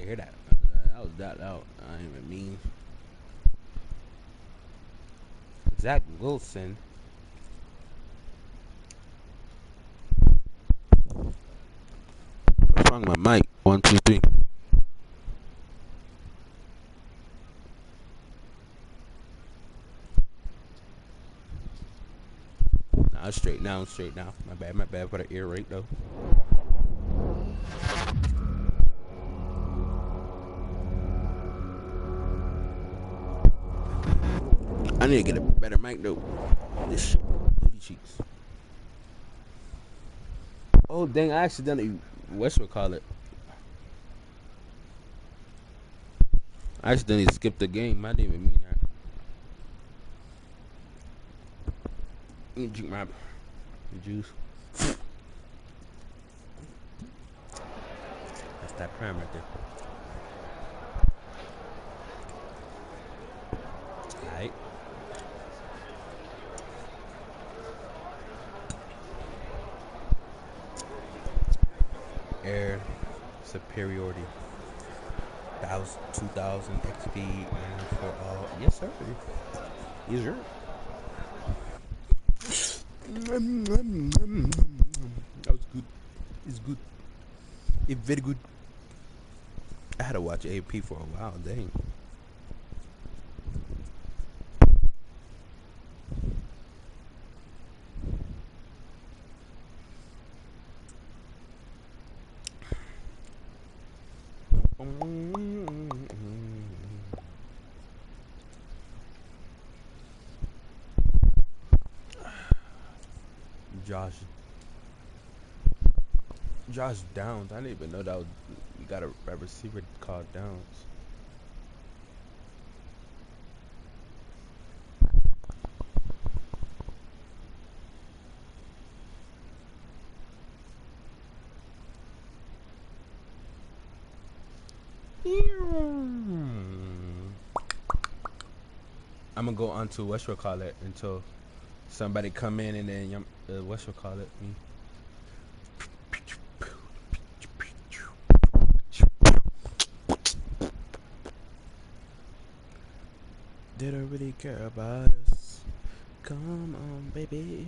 hear that. That was that loud. I didn't even mean. Zach Wilson. What's wrong with my mic? 1, 2, 3. Nah, straight now, straight now. My bad for the ear rape though. I need to get a better mic though. This shit, booty cheeks. Oh dang! I accidentally, whatchamacallit it? I accidentally skipped the game. I didn't even mean that. Let me drink my juice. That's that prime right there. Alright. Air superiority. 2000 XP and for all. Yes, sir. Yes, sir. That was good. It's good. It's very good. I had to watch AP for a while. Dang. Josh Downs. I didn't even know that was, you got a receiver called Downs. I'm gonna go on to whatchamacallit until somebody come in and then whatchamacallit me. They don't really care about us. Come on, baby.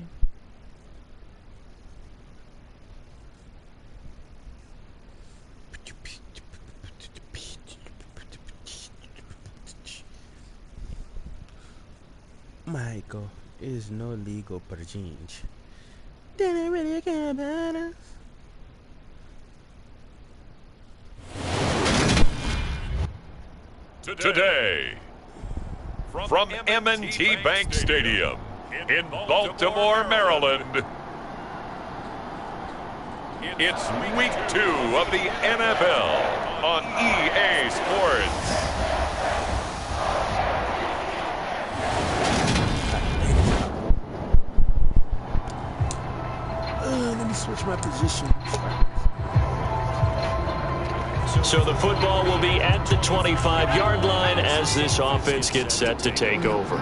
Michael is no legal per change. They don't really care about us. Today, from M&T Bank Stadium in Baltimore, Maryland, it's week 2 of the NFL on EA Sports. Let me switch my position. So the football will be at the 25-yard line as this offense gets set to take over.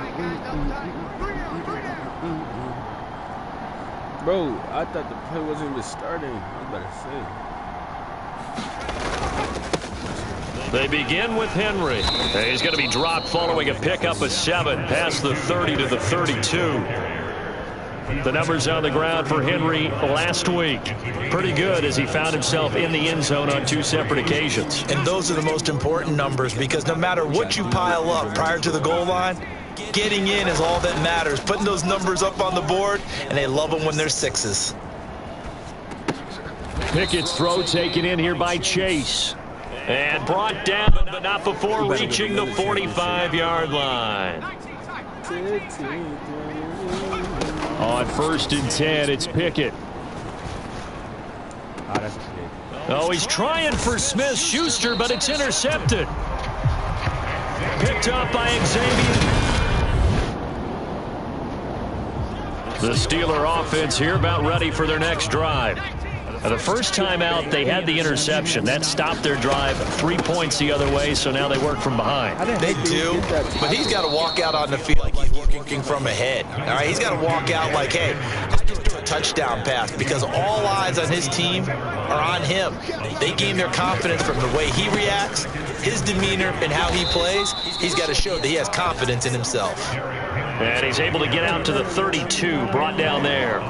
Bro, I thought the play wasn't even starting. I was about to say. They begin with Henry. He's going to be dropped following a pickup of 7 past the 30 to the 32. The numbers on the ground for Henry last week. Pretty good as he found himself in the end zone on 2 separate occasions. And those are the most important numbers because no matter what you pile up prior to the goal line, getting in is all that matters. Putting those numbers up on the board, and they love them when they're 6s. Pickett's throw taken in here by Chase. And brought down, but not before reaching the 45-yard line. On 1st and 10, it's Pickett. Oh, he's trying for Smith-Schuster, but it's intercepted. Picked up by Xavier. The Steeler offense here about ready for their next drive. The first time out, they had the interception. That stopped their drive 3 points the other way, so now they work from behind. They do, but he's got to walk out on the field like he's working from ahead. All right, he's got to walk out like, hey, let's just do a touchdown pass because all eyes on his team are on him. They gain their confidence from the way he reacts, his demeanor, and how he plays. He's got to show that he has confidence in himself. And he's able to get out to the 32, brought down there.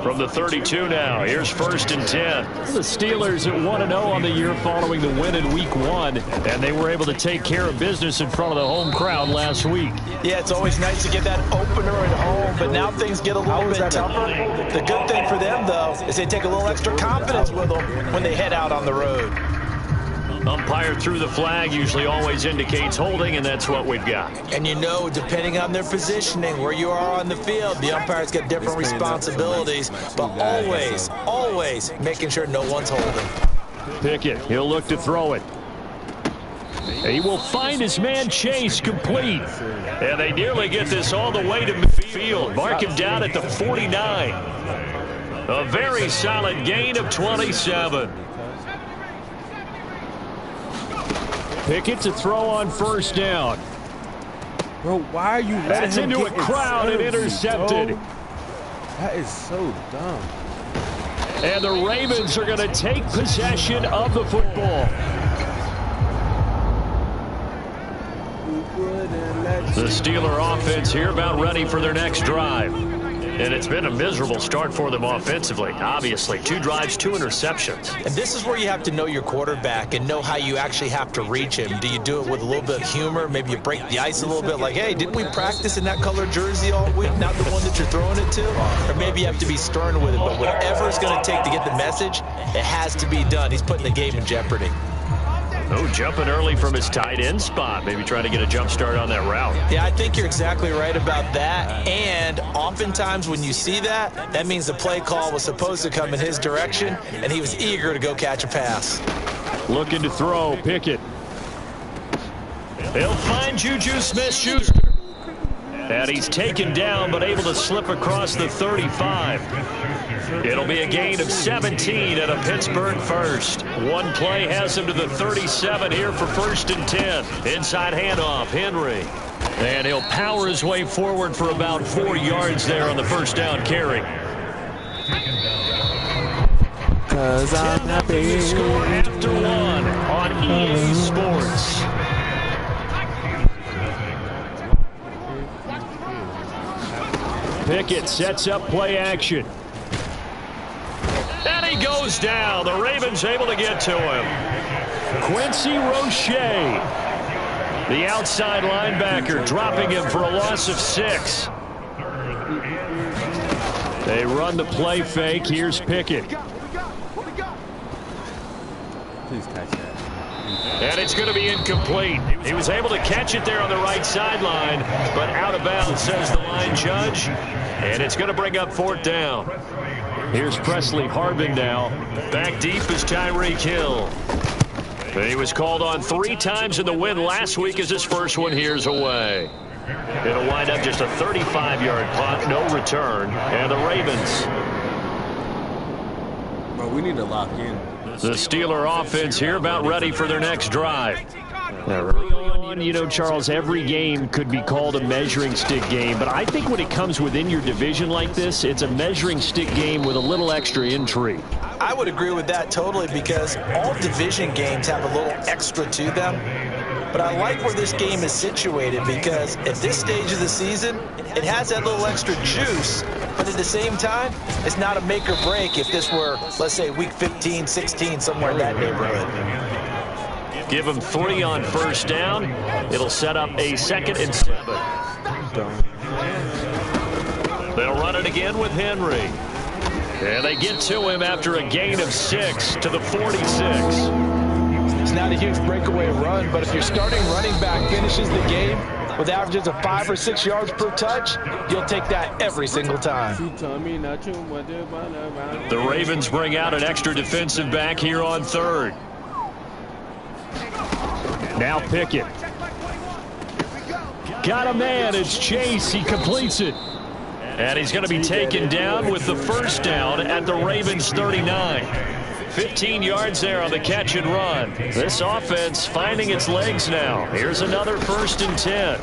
From the 32 now, here's 1st and 10. The Steelers at 1-0 on the year following the win in Week 1, and they were able to take care of business in front of the home crowd last week. Yeah, it's always nice to get that opener at home, but now things get a little bit tougher. The good thing for them, though, is they take a little extra confidence with them when they head out on the road. Umpire threw the flag, usually always indicates holding, and that's what we've got. And you know, depending on their positioning, where you are on the field, the umpire's got different responsibilities, but always making sure no one's holding. Pickett, he'll look to throw it. He will find his man Chase complete. And they nearly get this all the way to midfield. Mark him down at the 49. A very solid gain of 27. Pickett to throw on 1st down. Bro, why are you letting That's him into a crowd and intercepted. Bro? That is so dumb. And the Ravens are going to take possession of the football. The Steeler offense here about ready for their next drive. And it's been a miserable start for them offensively. Obviously, 2 drives, 2 interceptions. And this is where you have to know your quarterback and know how you actually have to reach him. Do you do it with a little bit of humor? Maybe you break the ice a little bit, like, hey, didn't we practice in that color jersey all week, not the one that you're throwing it to? Or maybe you have to be stern with it. But whatever it's going to take to get the message, it has to be done. He's putting the game in jeopardy. Oh, jumping early from his tight end spot. Maybe trying to get a jump start on that route. Yeah, I think you're exactly right about that. And oftentimes when you see that, that means the play call was supposed to come in his direction, and he was eager to go catch a pass. Looking to throw, Pickett. He'll find Juju Smith-Schuster. And he's taken down, but able to slip across the 35. It'll be a gain of 17 and a Pittsburgh first. One play has him to the 37 here for 1st and 10. Inside handoff, Henry. And he'll power his way forward for about 4 yards there on the 1st down carry. 'Cause I'm happy. Score after 1 on EA Sports. Pickett sets up play action. And he goes down. The Ravens able to get to him. Quincy Roche, the outside linebacker, dropping him for a loss of 6. They run the play fake. Here's Pickett. Please catch that. And it's going to be incomplete. He was able to catch it there on the right sideline, but out of bounds, says the line judge. And it's going to bring up 4th down. Here's Presley Harvin now. Back deep is Tyreek Hill. He was called on 3 times in the win last week as his first one here's away. It'll wind up just a 35-yard punt, no return. And the Ravens. Bro, we need to lock in. The Steeler offense here about ready for their next drive. Early on, you know, Charles, every game could be called a measuring stick game, but I think when it comes within your division like this, it's a measuring stick game with a little extra intrigue. I would agree with that totally because all division games have a little extra to them. But I like where this game is situated because at this stage of the season, it has that little extra juice, but at the same time, it's not a make or break if this were, let's say, week 15, 16, somewhere in that neighborhood. Give him 3 on 1st down. It'll set up a 2nd and 7. They'll run it again with Henry. And they get to him after a gain of 6 to the 46. It's not a huge breakaway run, but if your starting running back finishes the game with averages of 5 or 6 yards per touch, you'll take that every single time. The Ravens bring out an extra defensive back here on 3rd. Now Pickett. Got a man. It's Chase. He completes it. And he's going to be taken down with the 1st down at the Ravens 39. 15 yards there on the catch and run. This offense finding its legs now. Here's another 1st and 10.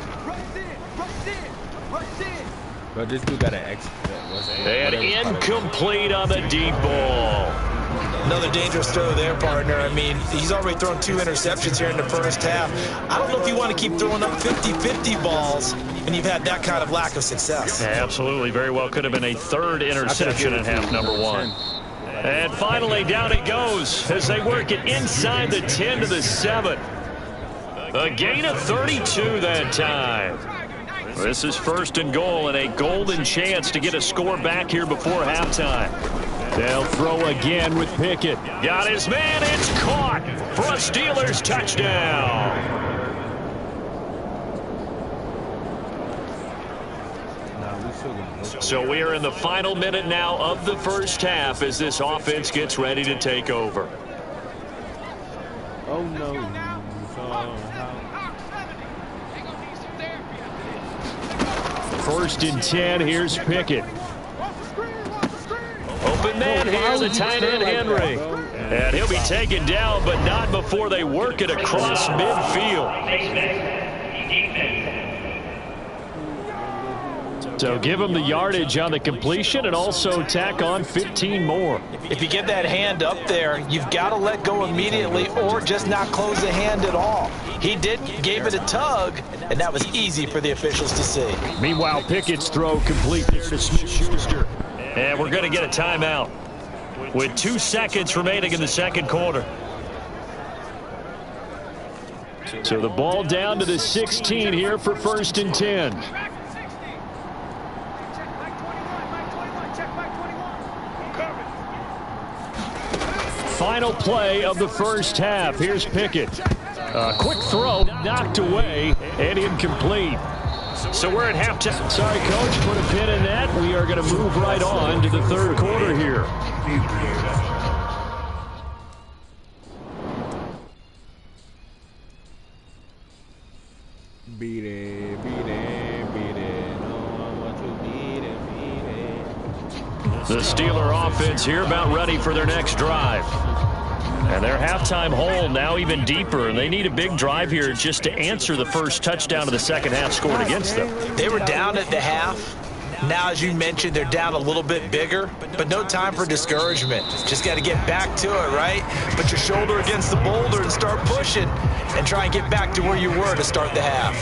But this dude got an X. And incomplete on the deep ball. Another dangerous throw there, partner. I mean, he's already thrown 2 interceptions here in the first half. I don't know if you want to keep throwing up 50-50 balls when you've had that kind of lack of success. Yeah, absolutely. Very well could have been a 3rd interception in half number 1. And finally, down it goes as they work it inside the 10 to the 7. A gain of 32 that time. This is 1st and goal and a golden chance to get a score back here before halftime. They'll throw again with Pickett. Got his man. It's caught for a Steelers touchdown. So we are in the final minute now of the first half as this offense gets ready to take over. Oh, no. First and 10. Here's Pickett. Open man here, the tight end Henry. And he'll be taken down, but not before they work it across midfield. So give him the yardage on the completion and also tack on 15 more. If you get that hand up there, you've got to let go immediately or just not close the hand at all. He gave it a tug, and that was easy for the officials to see. Meanwhile, Pickett's throw complete there to Smith-Schuster. And we're going to get a timeout with 2 seconds remaining in the second quarter. So the ball down to the 16 here for 1st and 10. Final play of the first half. Here's Pickett. Quick throw, knocked away, and incomplete. So we're at halftime. Sorry, Coach, put a pin in that. We are going to move right on to the 3rd quarter here. Beat it, beat it, beat it. No, I want to beat it, beat it. The Steeler offense here about ready for their next drive. And their halftime hole now even deeper, and they need a big drive here just to answer the first touchdown of the second half scored against them. They were down at the half. Now, as you mentioned, they're down a little bit bigger, but no time for discouragement. Just got to get back to it, right? Put your shoulder against the boulder and start pushing and try and get back to where you were to start the half.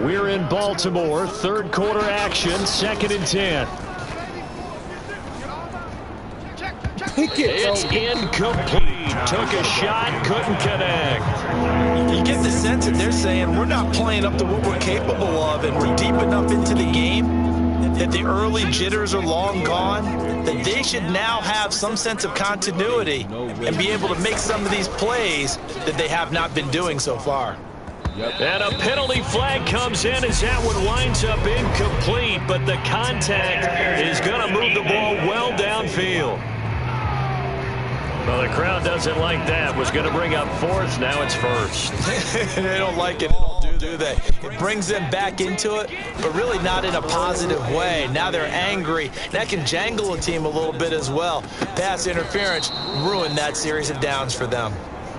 We're in Baltimore, 3rd quarter action, 2nd and 10. It's incomplete. Took a shot, couldn't connect. You get the sense that they're saying we're not playing up to what we're capable of, and we're deep enough into the game that the early jitters are long gone, that they should now have some sense of continuity and be able to make some of these plays that they have not been doing so far. And a penalty flag comes in as that one winds up incomplete, but the contact is going to move the ball well downfield. Well, the crowd doesn't like that. Was going to bring up 4th. Now it's 1st. They don't like it at all, do they? It brings them back into it, but really not in a positive way. Now they're angry. That can jangle a team a little bit as well. Pass interference ruined that series of downs for them.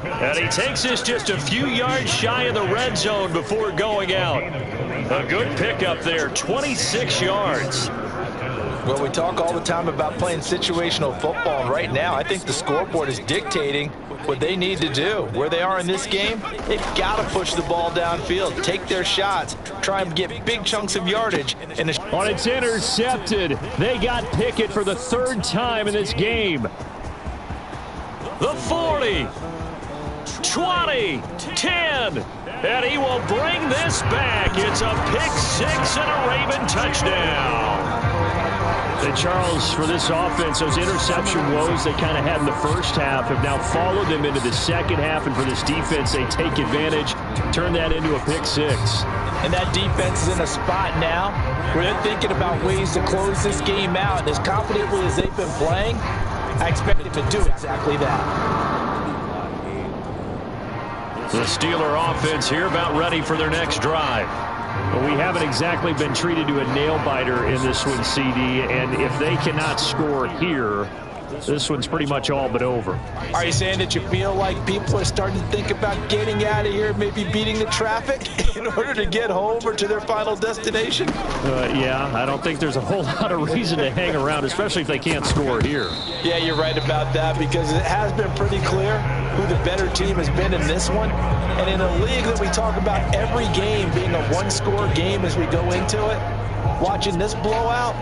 And he takes this just a few yards shy of the red zone before going out. A good pickup there, 26 yards. Well, we talk all the time about playing situational football, and right now I think the scoreboard is dictating what they need to do. Where they are in this game, they've got to push the ball downfield, take their shots, try and get big chunks of yardage. And it's intercepted. They got Pickett for the 3rd time in this game. The 40, 20, 10, and he will bring this back. It's a pick 6 and a Raven touchdown. And Charles, for this offense, those interception woes they kind of had in the first half have now followed them into the second half, and for this defense, they take advantage, turn that into a pick 6. And that defense is in a spot now where they're thinking about ways to close this game out. And as confidently as they've been playing, I expect them to do exactly that. The Steeler offense here about ready for their next drive. But we haven't exactly been treated to a nail-biter in this one, CD, and if they cannot score here, this one's pretty much all but over. Are you saying that you feel like people are starting to think about getting out of here, maybe beating the traffic in order to get home or to their final destination? Yeah, I don't think there's a whole lot of reason to hang around, especially if they can't score here. Yeah, you're right about that, because it has been pretty clear who the better team has been in this one. And in a league that we talk about every game being a one-score game as we go into it, watching this blowout,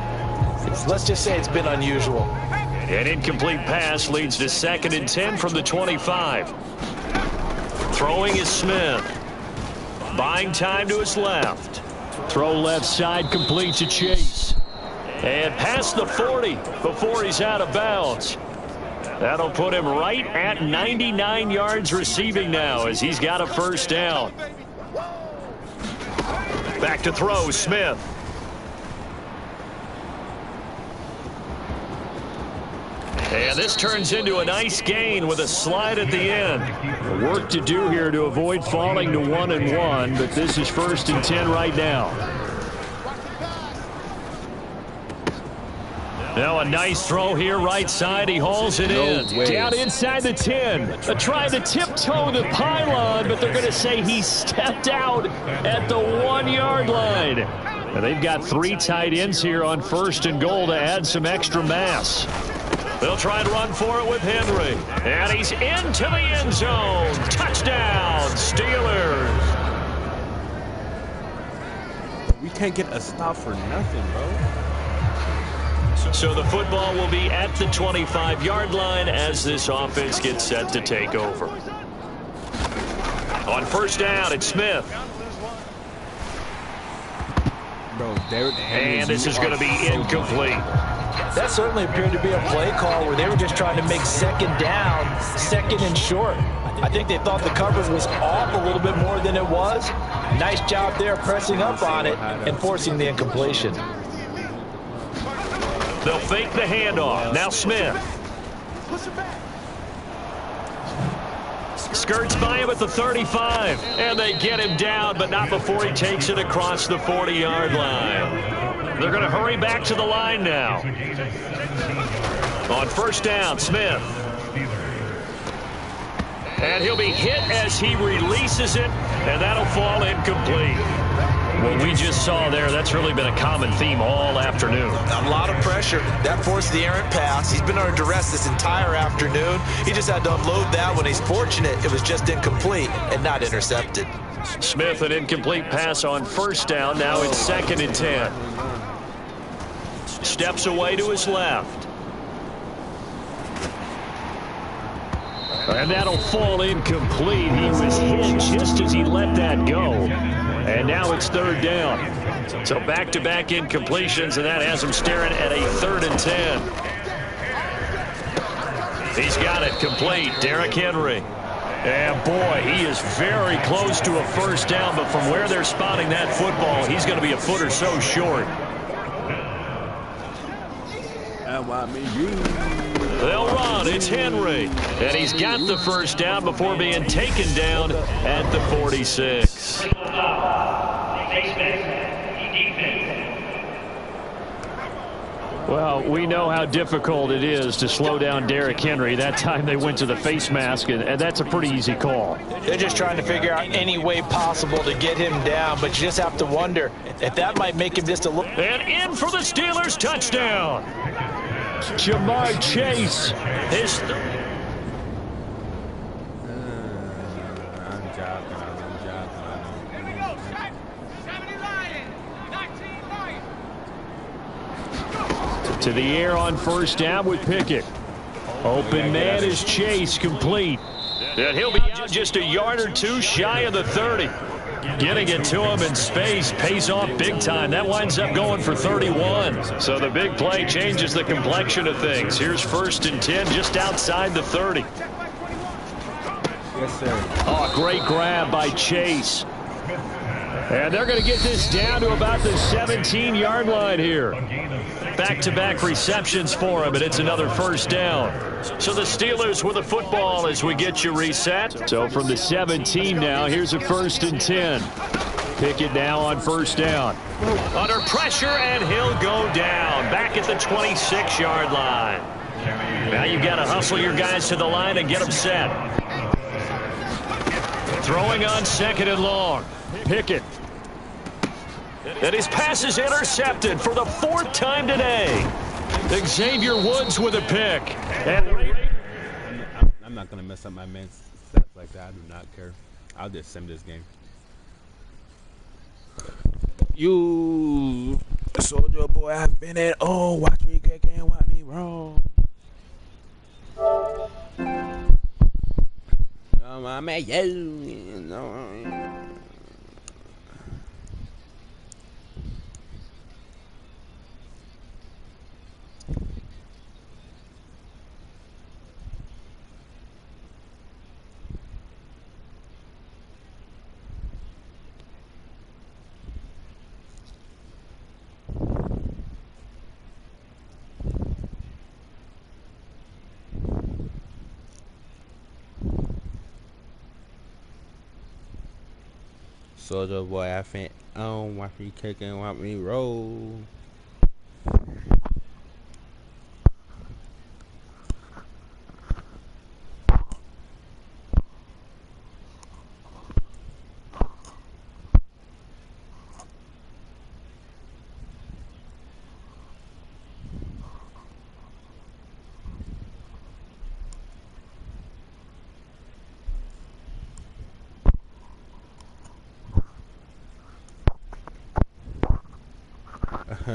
let's just say it's been unusual. An incomplete pass leads to 2nd and 10 from the 25. Throwing is Smith. Buying time to his left. Throw left side complete to Chase. And past the 40 before he's out of bounds. That'll put him right at 99 yards receiving now as he's got a first down. Back to throw, Smith. And this turns into a nice gain with a slide at the end. Work to do here to avoid falling to 1-1, but this is 1st and 10 right now. Now a nice throw here right side. He hauls it in. Down inside the 10. Trying to tiptoe the pylon, but they're going to say he stepped out at the 1-yard line. And they've got 3 tight ends here on 1st and goal to add some extra mass. They'll try and run for it with Henry. And he's into the end zone. Touchdown, Steelers. We can't get a stop for nothing, bro. So the football will be at the 25-yard line as this offense gets set to take over. On 1st down, it's Smith. Bro, and this is going to be incomplete. That certainly appeared to be a play call where they were just trying to make 2nd down, 2nd and short. I think they thought the coverage was off a little bit more than it was. Nice job there pressing up on it and forcing the incompletion. They'll fake the handoff. Now Smith. Skirts by him at the 35. And they get him down, but not before he takes it across the 40-yard line. They're going to hurry back to the line now. On 1st down, Smith. And he'll be hit as he releases it, and that'll fall incomplete. What we just saw there, that's really been a common theme all afternoon. A lot of pressure. That forced the errant pass. He's been under duress this entire afternoon. He just had to unload that one. He's fortunate it was just incomplete and not intercepted. Smith, an incomplete pass on 1st down. Now it's 2nd and 10. Steps away to his left. And that'll fall incomplete. He was hit just as he let that go. And now it's 3rd down. So back-to-back incompletions, and that has him staring at a 3rd and 10. He's got it complete. Derrick Henry. And boy, he is very close to a 1st down, but from where they're spotting that football, he's going to be a foot or so short. They'll run. It's Henry. And he's got the 1st down before being taken down at the 46. Well, we know how difficult it is to slow down Derrick Henry. That time they went to the face mask, and that's a pretty easy call. They're just trying to figure out any way possible to get him down, but you just have to wonder if that might make him just a little... And in for the Steelers, touchdown. Jamar Chase. His... To the air on 1st down with Pickett. Open man is Chase, complete. And he'll be out just a yard or two shy of the 30. Getting it to him in space pays off big time. That winds up going for 31. So the big play changes the complexion of things. Here's 1st and 10 just outside the 30. Yes, sir. Oh, great grab by Chase. And they're going to get this down to about the 17-yard line here. Back-to-back receptions for him, and it's another 1st down. So the Steelers with the football as we get you reset. So from the 17 now, here's a 1st and 10. Pickett now on 1st down. Under pressure, and he'll go down. Back at the 26-yard line. Now you've got to hustle your guys to the line and get them set. Throwing on 2nd and long. Pickett. And his pass is intercepted for the 4th time today. Xavier Woods with a pick. And I'm not going to mess up my man's stats like that. I do not care. I'll just sim this game. You soldier boy, I've been at. Oh, watch me kick and watch me roll. My man, you know. Soldier boy, I think watch me kick and watch me roll.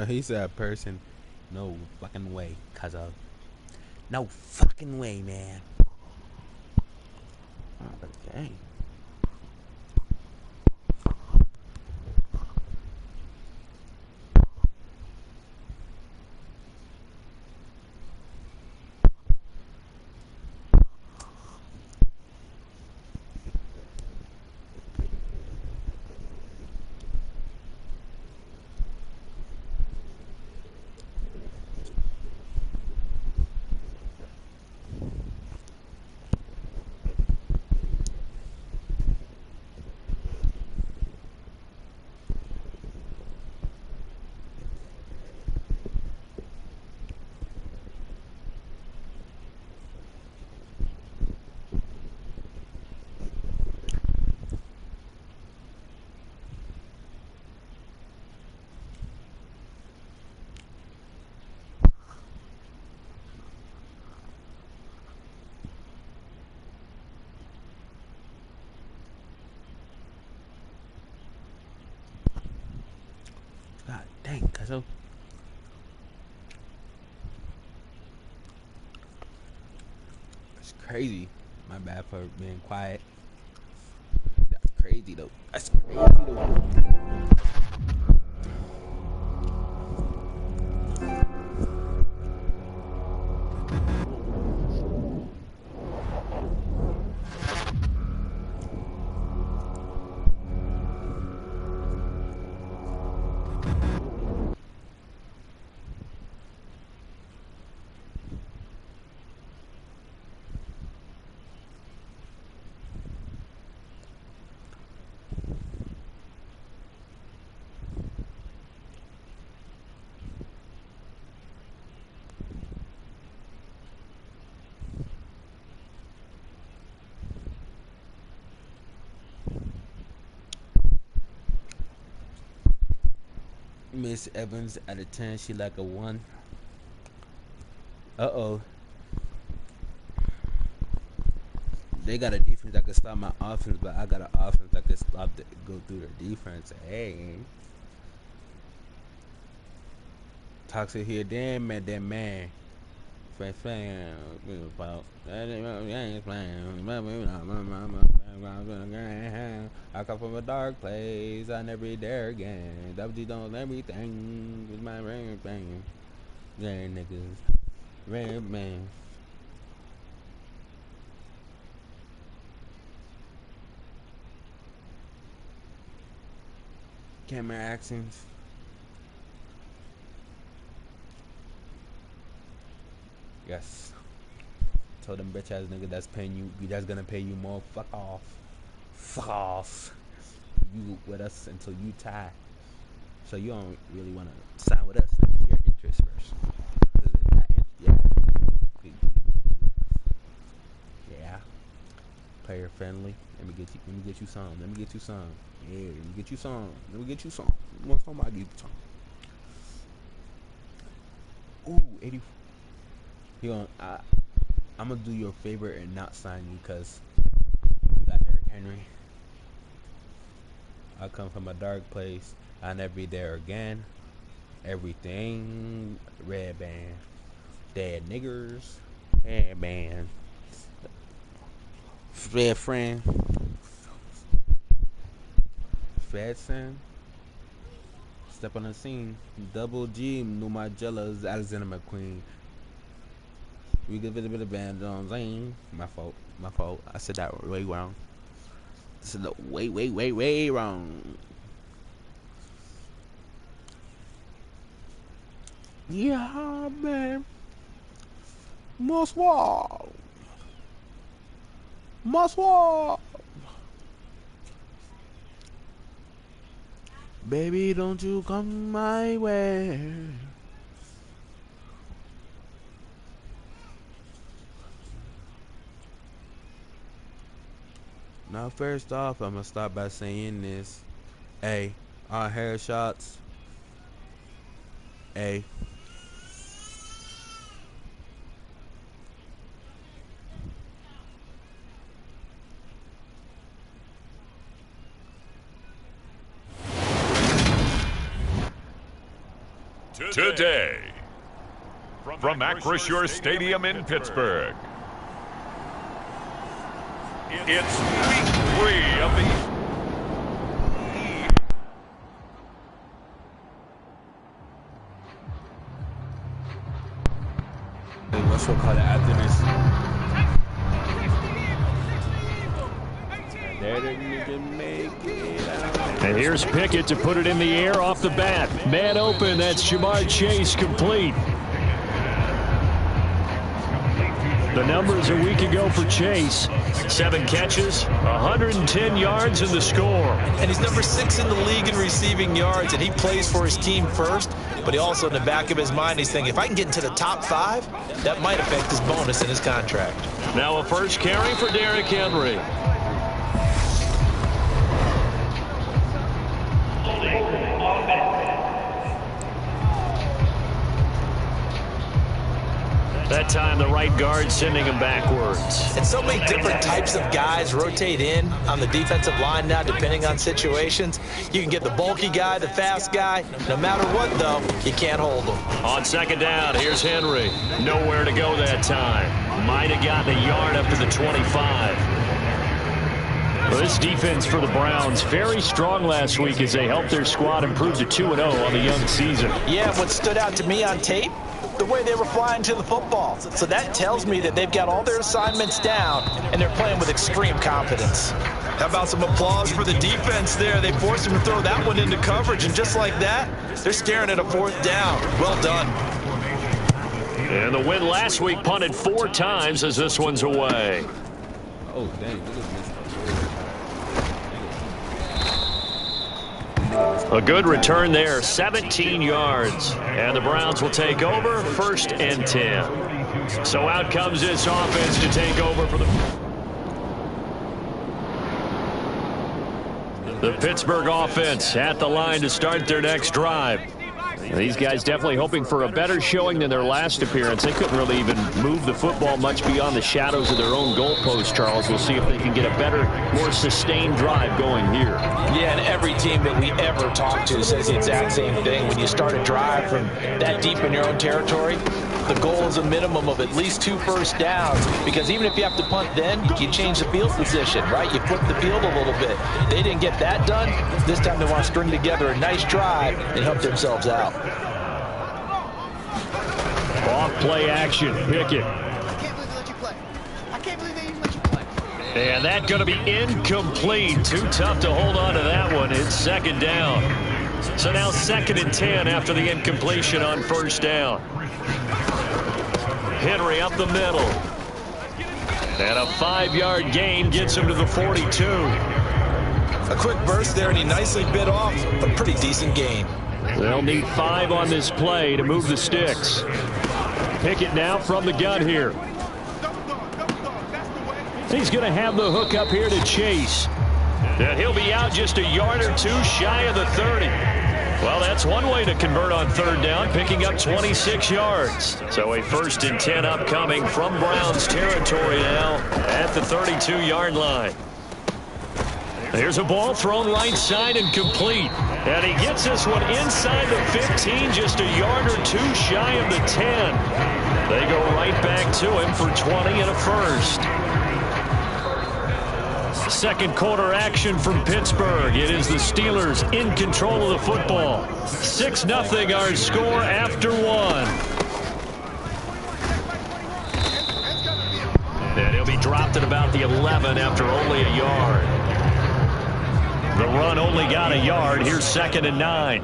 He said person. No fucking way, cuz of. No fucking way, man. Oh, dang. God dang, cuzzo. That's crazy. My bad for being quiet. That's crazy though. That's crazy though. Miss Evans out of 10, she like a 1. Uh-oh. They got a defense that can stop my offense, but I got an offense that can go through their defense. Hey. Toxic here, damn man, that man. I come from a dark place. I never dare again. WG don't everything with my ring bang. Yeah, niggas. Red man. Camera actions. Yes. Told them bitch ass nigga that's paying you, that's gonna pay you more. Fuck off. Fuck off. You with us until you tie. So you don't really wanna sign with us. Your interest first. Yeah. player friendly. Let me get you some. Let me get you some. Yeah, let me get you some. Let me get you some. Want some? I get you some. Ooh, 80. I'm gonna do you a favor and not sign you because you got Derrick Henry. I come from a dark place. I never be there again. Everything red band. Dead niggers. Red band. Red friend. Fredson. Step on the scene. Double G. Numa Jellas. Alexander McQueen. We give it a bit of band on Zane. My fault. I said that way wrong. This is the way wrong. Yeah, man. Must walk. Baby, don't you come my way. Now, first off, I'm gonna start by saying this. A, our hair shots. A. Today, from Acrisure Stadium in Pittsburgh, it's week 3 of the What's your call it after this? And here's Pickett to put it in the air off the bat. Man open, that's Jamar Chase complete. The numbers a week ago for Chase. 7 catches, 110 yards in the score. And he's number 6 in the league in receiving yards, and he plays for his team first. But he also, in the back of his mind, he's thinking, if I can get into the top 5, that might affect his bonus in his contract. Now a first carry for Derrick Henry. That time, the right guard sending him backwards. And so many different types of guys rotate in on the defensive line now, depending on situations. You can get the bulky guy, the fast guy. No matter what, though, you can't hold them. On second down, here's Henry. Nowhere to go that time. Might have gotten a yard up to the 25. Well, this defense for the Browns, very strong last week as they helped their squad improve to 2-0 on the young season. Yeah, what stood out to me on tape, the way they were flying to the football. So that tells me that they've got all their assignments down, and they're playing with extreme confidence. How about some applause for the defense there? They forced him to throw that one into coverage, and just like that, they're staring at a 4th down. Well done. And the win last week punted 4 times as this one's away. Oh, dang. Look at this. A good return there, 17 yards. And the Browns will take over, 1st and 10. So out comes this offense to take over for the Pittsburgh offense at the line to start their next drive. These guys definitely hoping for a better showing than their last appearance. They couldn't really even move the football much beyond the shadows of their own goalpost, Charles. We'll see if they can get a better, more sustained drive going here. Yeah, and every team that we ever talk to says the exact same thing. When you start a drive from that deep in your own territory, the goal is a minimum of at least 2 first downs, because even if you have to punt then, you change the field position, right? You flip the field a little bit. They didn't get that done. This time they want to string together a nice drive and help themselves out. Off play action, Pickett. I can't believe they even let you play. And that's going to be incomplete. Too tough to hold on to that one. It's 2nd down. So now 2nd and 10 after the incompletion on 1st down. Henry up the middle. And a 5-yard gain gets him to the 42. A quick burst there, and he nicely bit off a pretty decent gain. They'll need 5 on this play to move the sticks. Pickett now from the gun here. He's going to have the hook up here to Chase. And he'll be out just a yard or two shy of the 30. Well, that's one way to convert on third down, picking up 26 yards. So a 1st and 10 upcoming from Browns territory now at the 32-yard line. Here's a ball thrown right side and complete. And he gets this one inside the 15, just a yard or two shy of the 10. They go right back to him for 20 and a 1st. Second quarter action from Pittsburgh. It is the Steelers in control of the football. 6-0 our score after 1. And he'll be dropped at about the 11 after only a yard. The run only got a yard. Here's 2nd and 9.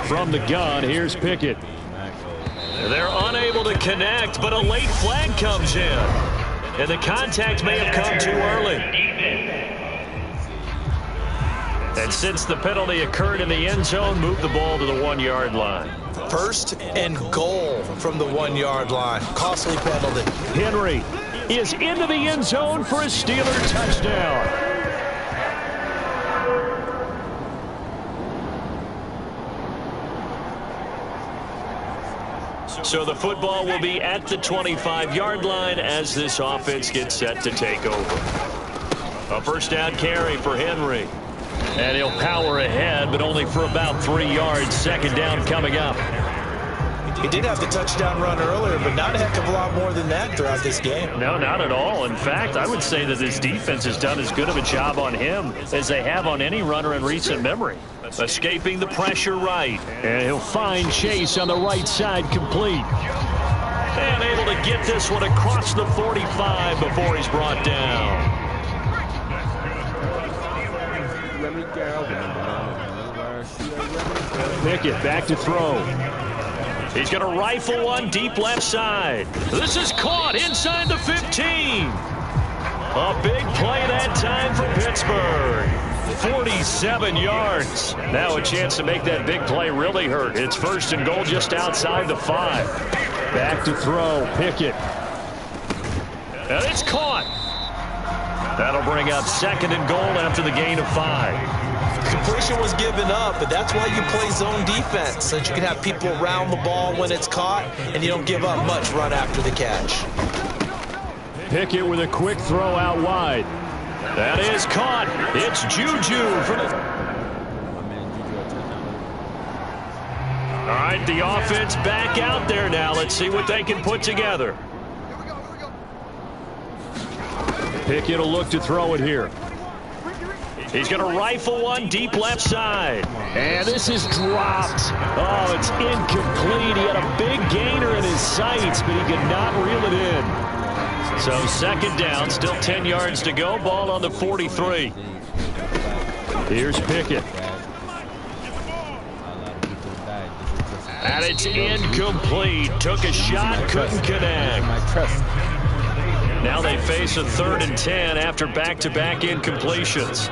From the gun, here's Pickett. They're unable to connect, but a late flag comes in. And the contact may have come too early. And since the penalty occurred in the end zone, move the ball to the 1-yard line. 1st and goal from the 1-yard line. Costly penalty. Henry is into the end zone for a Steeler touchdown. So the football will be at the 25-yard line as this offense gets set to take over. A 1st down carry for Henry. And he'll power ahead, but only for about 3 yards. 2nd down coming up. He did have the touchdown run earlier, but not a heck of a lot more than that throughout this game. No, not at all. In fact, I would say that this defense has done as good of a job on him as they have on any runner in recent memory. Escaping the pressure right. And he'll find Chase on the right side complete. And able to get this one across the 45 before he's brought down. Pickett back to throw. He's going to rifle one deep left side. This is caught inside the 15. A big play that time for Pittsburgh. 47 yards. Now a chance to make that big play really hurt. It's 1st and goal just outside the 5. Back to throw. Pickett. And it's caught. That'll bring up 2nd and goal after the gain of 5. Completion was given up, but that's why you play zone defense, so that you can have people around the ball when it's caught, and you don't give up much run after the catch. Pickett with a quick throw out wide. That is caught. It's Juju for the... All right, the offense back out there now. Let's see what they can put together. Pickett will look to throw it here. He's going to rifle one deep left side. And this is dropped. Oh, it's incomplete. He had a big gainer in his sights, but he could not reel it in. So 2nd down, still 10 yards to go. Ball on the 43. Here's Pickett. And it's incomplete. Took a shot, couldn't connect. Now they face a 3rd and 10 after back-to-back incompletions.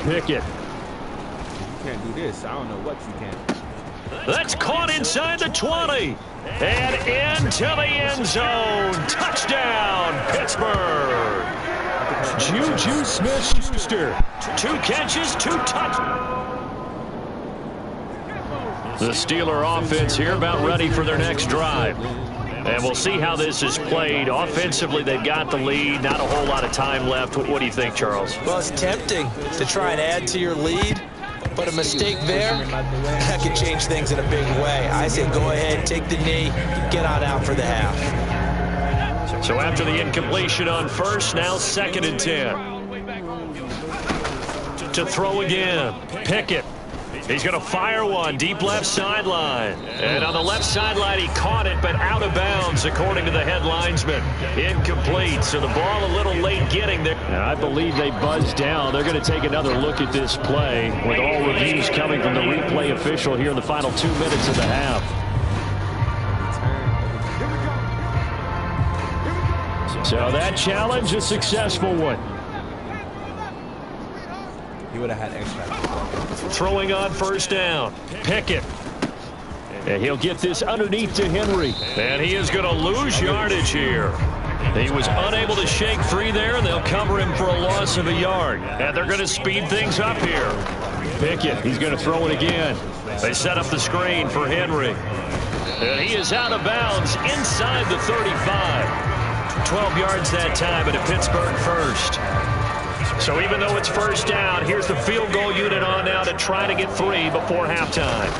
Pickett. You can't do this. I don't know what you can. That's caught inside the 20. And into the end zone. Touchdown, Pittsburgh. Juju Smith-Schuster. 2 catches, 2 touchdowns. The Steeler offense here about ready for their next drive. And we'll see how this is played. Offensively, they've got the lead. Not a whole lot of time left. What do you think, Charles? Well, it's tempting to try and add to your lead, but a mistake there, that could change things in a big way. I say go ahead, take the knee, get on out for the half. So after the incompletion on 1st, now 2nd and 10. To throw again, Pickett. He's going to fire one deep left sideline. And on the left sideline, he caught it, but out of bounds, according to the head linesman. Incomplete, so the ball a little late getting there. And I believe they buzzed down. They're going to take another look at this play with all reviews coming from the replay official here in the final 2 minutes of the half. So that challenge, a successful one. He would have had extra. Throwing on 1st down. Pickett. And he'll get this underneath to Henry. And he is going to lose yardage here. He was unable to shake free there, and they'll cover him for a loss of a yard. And they're going to speed things up here. Pickett, he's going to throw it again. They set up the screen for Henry. And he is out of bounds inside the 35. 12 yards that time, and a Pittsburgh first. So even though it's first down, here's the field goal unit on now to try to get 3 before halftime.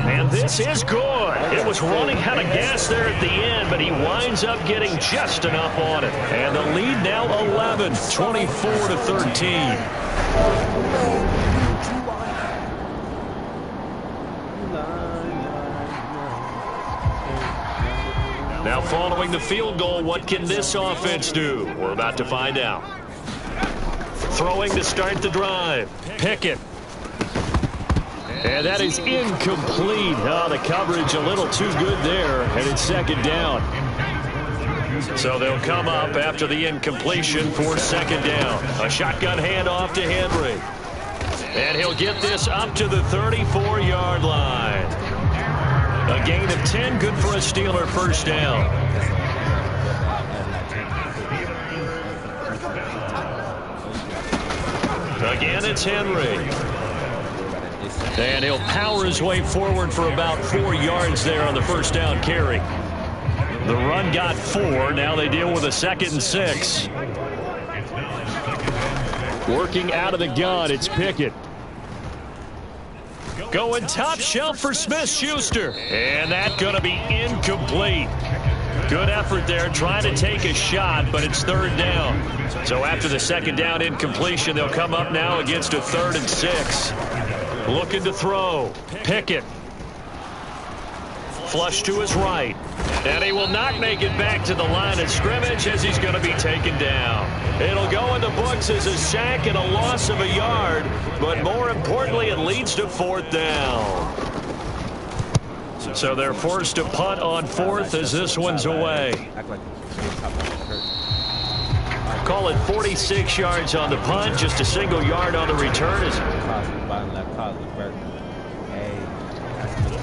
And this is good. It was running out of gas there at the end, but he winds up getting just enough on it. And the lead now 11, 24-13. Now following the field goal, what can this offense do? We're about to find out. Throwing to start the drive. Pickett. And that is incomplete. Oh, the coverage a little too good there, and it's second down. So they'll come up after the incompletion for second down. A shotgun handoff to Henry. And he'll get this up to the 34-yard line. A gain of 10, good for a Steeler first down. Again, it's Henry. And he'll power his way forward for about 4 yards there on the first down carry. The run got 4. Now they deal with a 2nd and 6. Working out of the gun, it's Pickett. Going top shelf for Smith-Schuster. And that's going to be incomplete. Good effort there, trying to take a shot, but it's third down. So after the second down incompletion, they'll come up now against a 3rd and 6. Looking to throw. Pickett. Flush to his right. And he will not make it back to the line of scrimmage as he's going to be taken down. It'll go in the books as a sack and a loss of a yard, but more importantly, it leads to 4th down. So they're forced to punt on 4th as this one's away. Call it 46 yards on the punt, just a single yard on the return.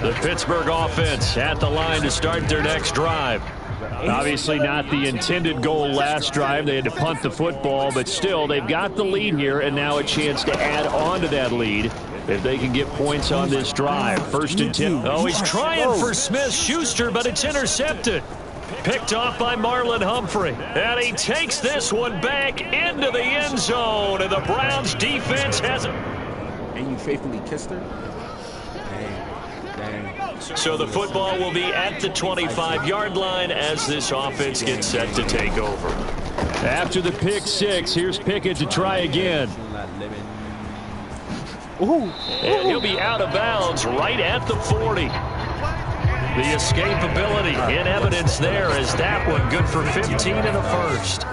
The Pittsburgh offense at the line to start their next drive. Obviously not the intended goal last drive. They had to punt the football, but still they've got the lead here and now a chance to add on to that lead if they can get points on this drive. 1st and 10. Oh, he's trying for Smith-Schuster, but it's intercepted. Picked off by Marlon Humphrey. And he takes this one back into the end zone, and the Browns defense has it. And you faithfully kissed her? So the football will be at the 25-yard line as this offense gets set to take over. After the pick 6, here's Pickett to try again. And he'll be out of bounds right at the 40. The escapability in evidence there as that one good for 15 and a first.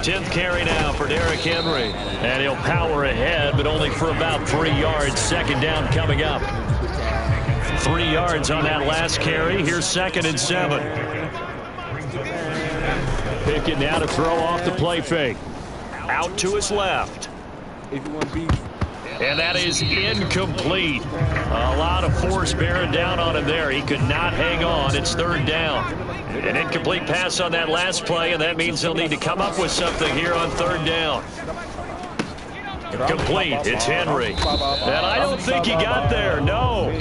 10th carry now for Derrick Henry. And he'll power ahead, but only for about 3 yards. Second down coming up. 3 yards on that last carry. Here's 2nd and 7. Pickett now to throw off the play fake. Out to his left. And that is incomplete. A lot of force bearing down on him there. He could not hang on. It's 3rd down. An incomplete pass on that last play, and that means they'll need to come up with something here on 3rd down. Complete. It's Henry. And I don't think he got there. No.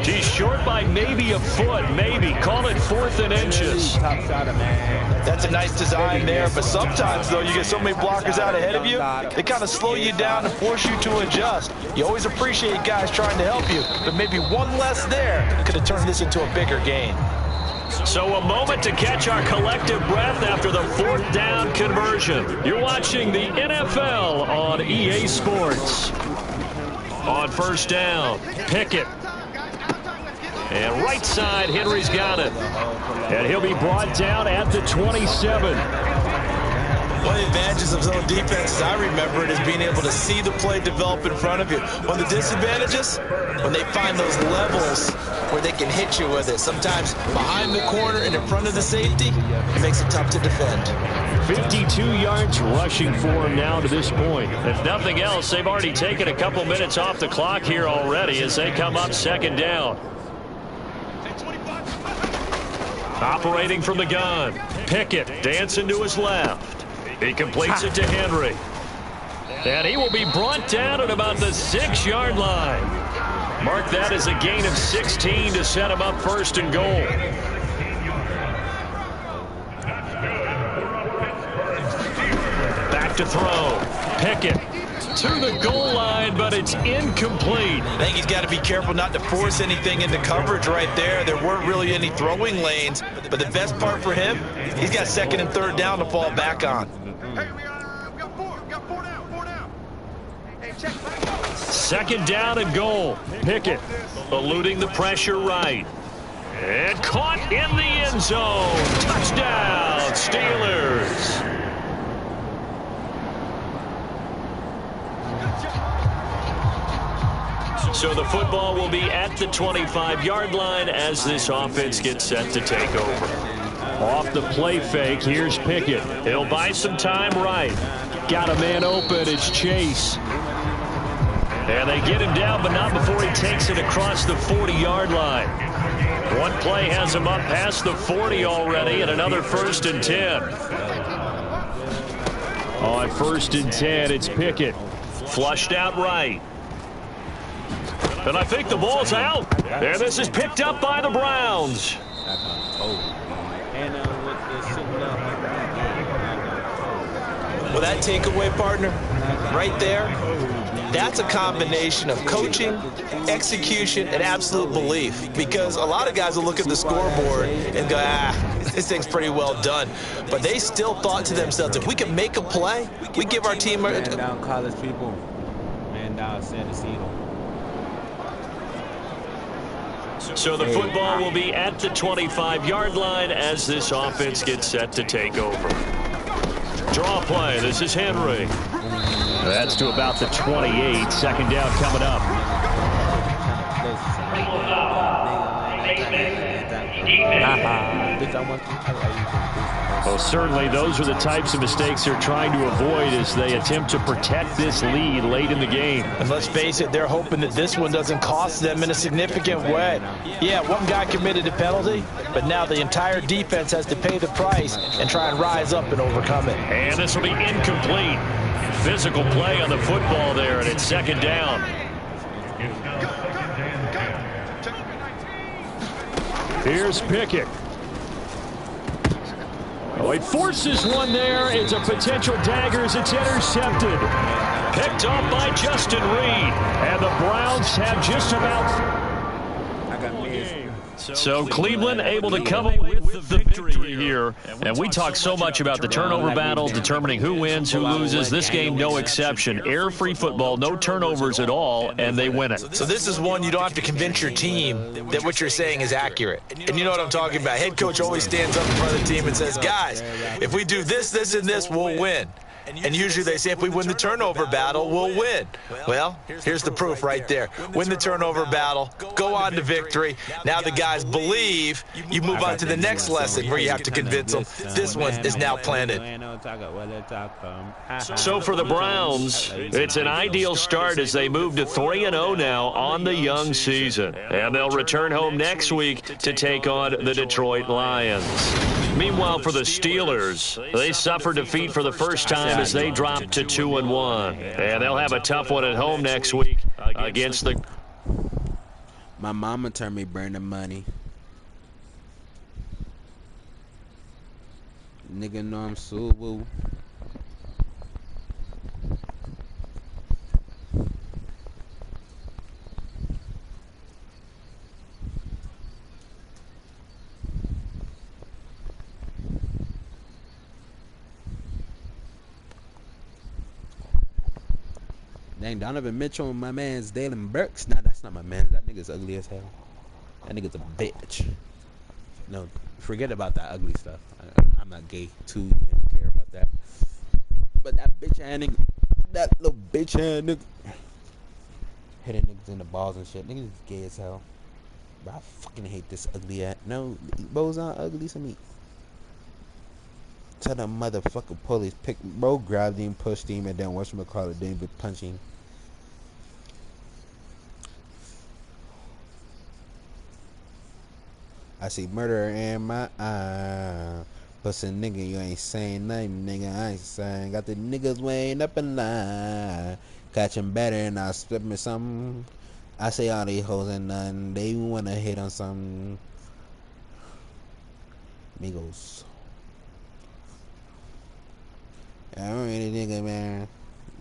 He's short by maybe a foot. Maybe. Call it 4th and inches. That's a nice design there, but sometimes, though, you get so many blockers out ahead of you, they kind of slow you down and force you to adjust. You always appreciate guys trying to help you, but maybe one less there could have turned this into a bigger gain. So a moment to catch our collective breath after the 4th down conversion. You're watching the NFL on EA Sports. On 1st down, Pickett. And right side, Henry's got it. And he'll be brought down at the 27. One of the advantages of zone defense, as I remember it, is being able to see the play develop in front of you. One of the disadvantages, when they find those levels where they they can hit you with it. Sometimes behind the corner and in front of the safety, it makes it tough to defend. 52 yards rushing for him now to this point. If nothing else, they've already taken a couple minutes off the clock here already as they come up second down. Operating from the gun, Pickett dancing to his left. He completes it to Henry. And he will be brought down at about the 6-yard line. Mark that as a gain of 16 to set him up first and goal. Back to throw. Pickett to the goal line, but it's incomplete. I think he's got to be careful not to force anything into coverage right there. There weren't really any throwing lanes, but the best part for him, he's got second and third down to fall back on. Hey, we got four down. Hey, check. Second down and goal. Pickett eluding the pressure right. And caught in the end zone. Touchdown, Steelers. So the football will be at the 25-yard line as this offense gets set to take over. Off the play fake, here's Pickett. He'll buy some time right. Got a man open, it's Chase. And they get him down, but not before he takes it across the 40-yard line. One play has him up past the 40 already, and another 1st and 10. On 1st and 10, it's Pickett. Flushed out right. And I think the ball's out. And this is picked up by the Browns. Well, that takeaway, partner, right there, that's a combination of coaching, execution, and absolute belief. Because a lot of guys will look at the scoreboard and go, this thing's pretty well done. But they still thought to themselves, if we can make a play, we give our team Man down, college people. Man down, San Diego. So the football will be at the 25-yard line as this offense gets set to take over. Draw play. This is Henry. That's to about the 28. Second down coming up. Well, certainly those are the types of mistakes they're trying to avoid as they attempt to protect this lead late in the game. And let's face it, they're hoping that this one doesn't cost them in a significant way. Yeah, one guy committed a penalty, but now the entire defense has to pay the price and try and rise up and overcome it. And this will be incomplete. Physical play on the football there, and it's second down. Here's Pickett. Oh, he forces one there. It's a potential dagger as it's intercepted. Picked off by Justin Reed. And the Browns have just about... So Cleveland able to come away with the victory here. And we talk so much about the turnover battle, determining who wins, who loses. This game, no exception. Error-free football, no turnovers at all, and they win it. So this is one you don't have to convince your team that what you're saying is accurate. And you know what I'm talking about. Head coach always stands up in front of the team and says, guys, if we do this, this, and this, we'll win. And usually they say if we win the turnover battle, we'll win. Well, here's the proof right there. Win the turnover battle, go on to victory. Now the guys believe. You move on to the next lesson where you have to convince them this one is now planted. So for the Browns, it's an ideal start as they move to 3-0 now on the young season. And they'll return home next week to take on the Detroit Lions. Meanwhile, for the Steelers, they suffered defeat for the first time as they dropped to 2-1. And they'll have a tough one at home next week against the... My mama turned me burn the money. Nigga know I'm Subu. Dang, Donovan Mitchell and my man's Dalen Burks. Nah, that's not my man. That nigga's ugly as hell. That nigga's a bitch. No, forget about that ugly stuff. I'm not gay too. You don't care about that. But that bitch ass nigga, that little bitch ass nigga, hitting niggas in the balls and shit. Niggas is gay as hell. Bro, I fucking hate this ugly ass. No, bro's not ugly to me. Tell the motherfucking police pick bro, grabbed him, pushed him, and then whatchamacallit didn't even punch him. I see murder in my eye. Pussy nigga, you ain't saying nothing, nigga. I ain't saying. Got the niggas weighing up in line. Catching better and I split me something. I say all these hoes and nothing. They wanna hit on something. Migos. I really nigga, man.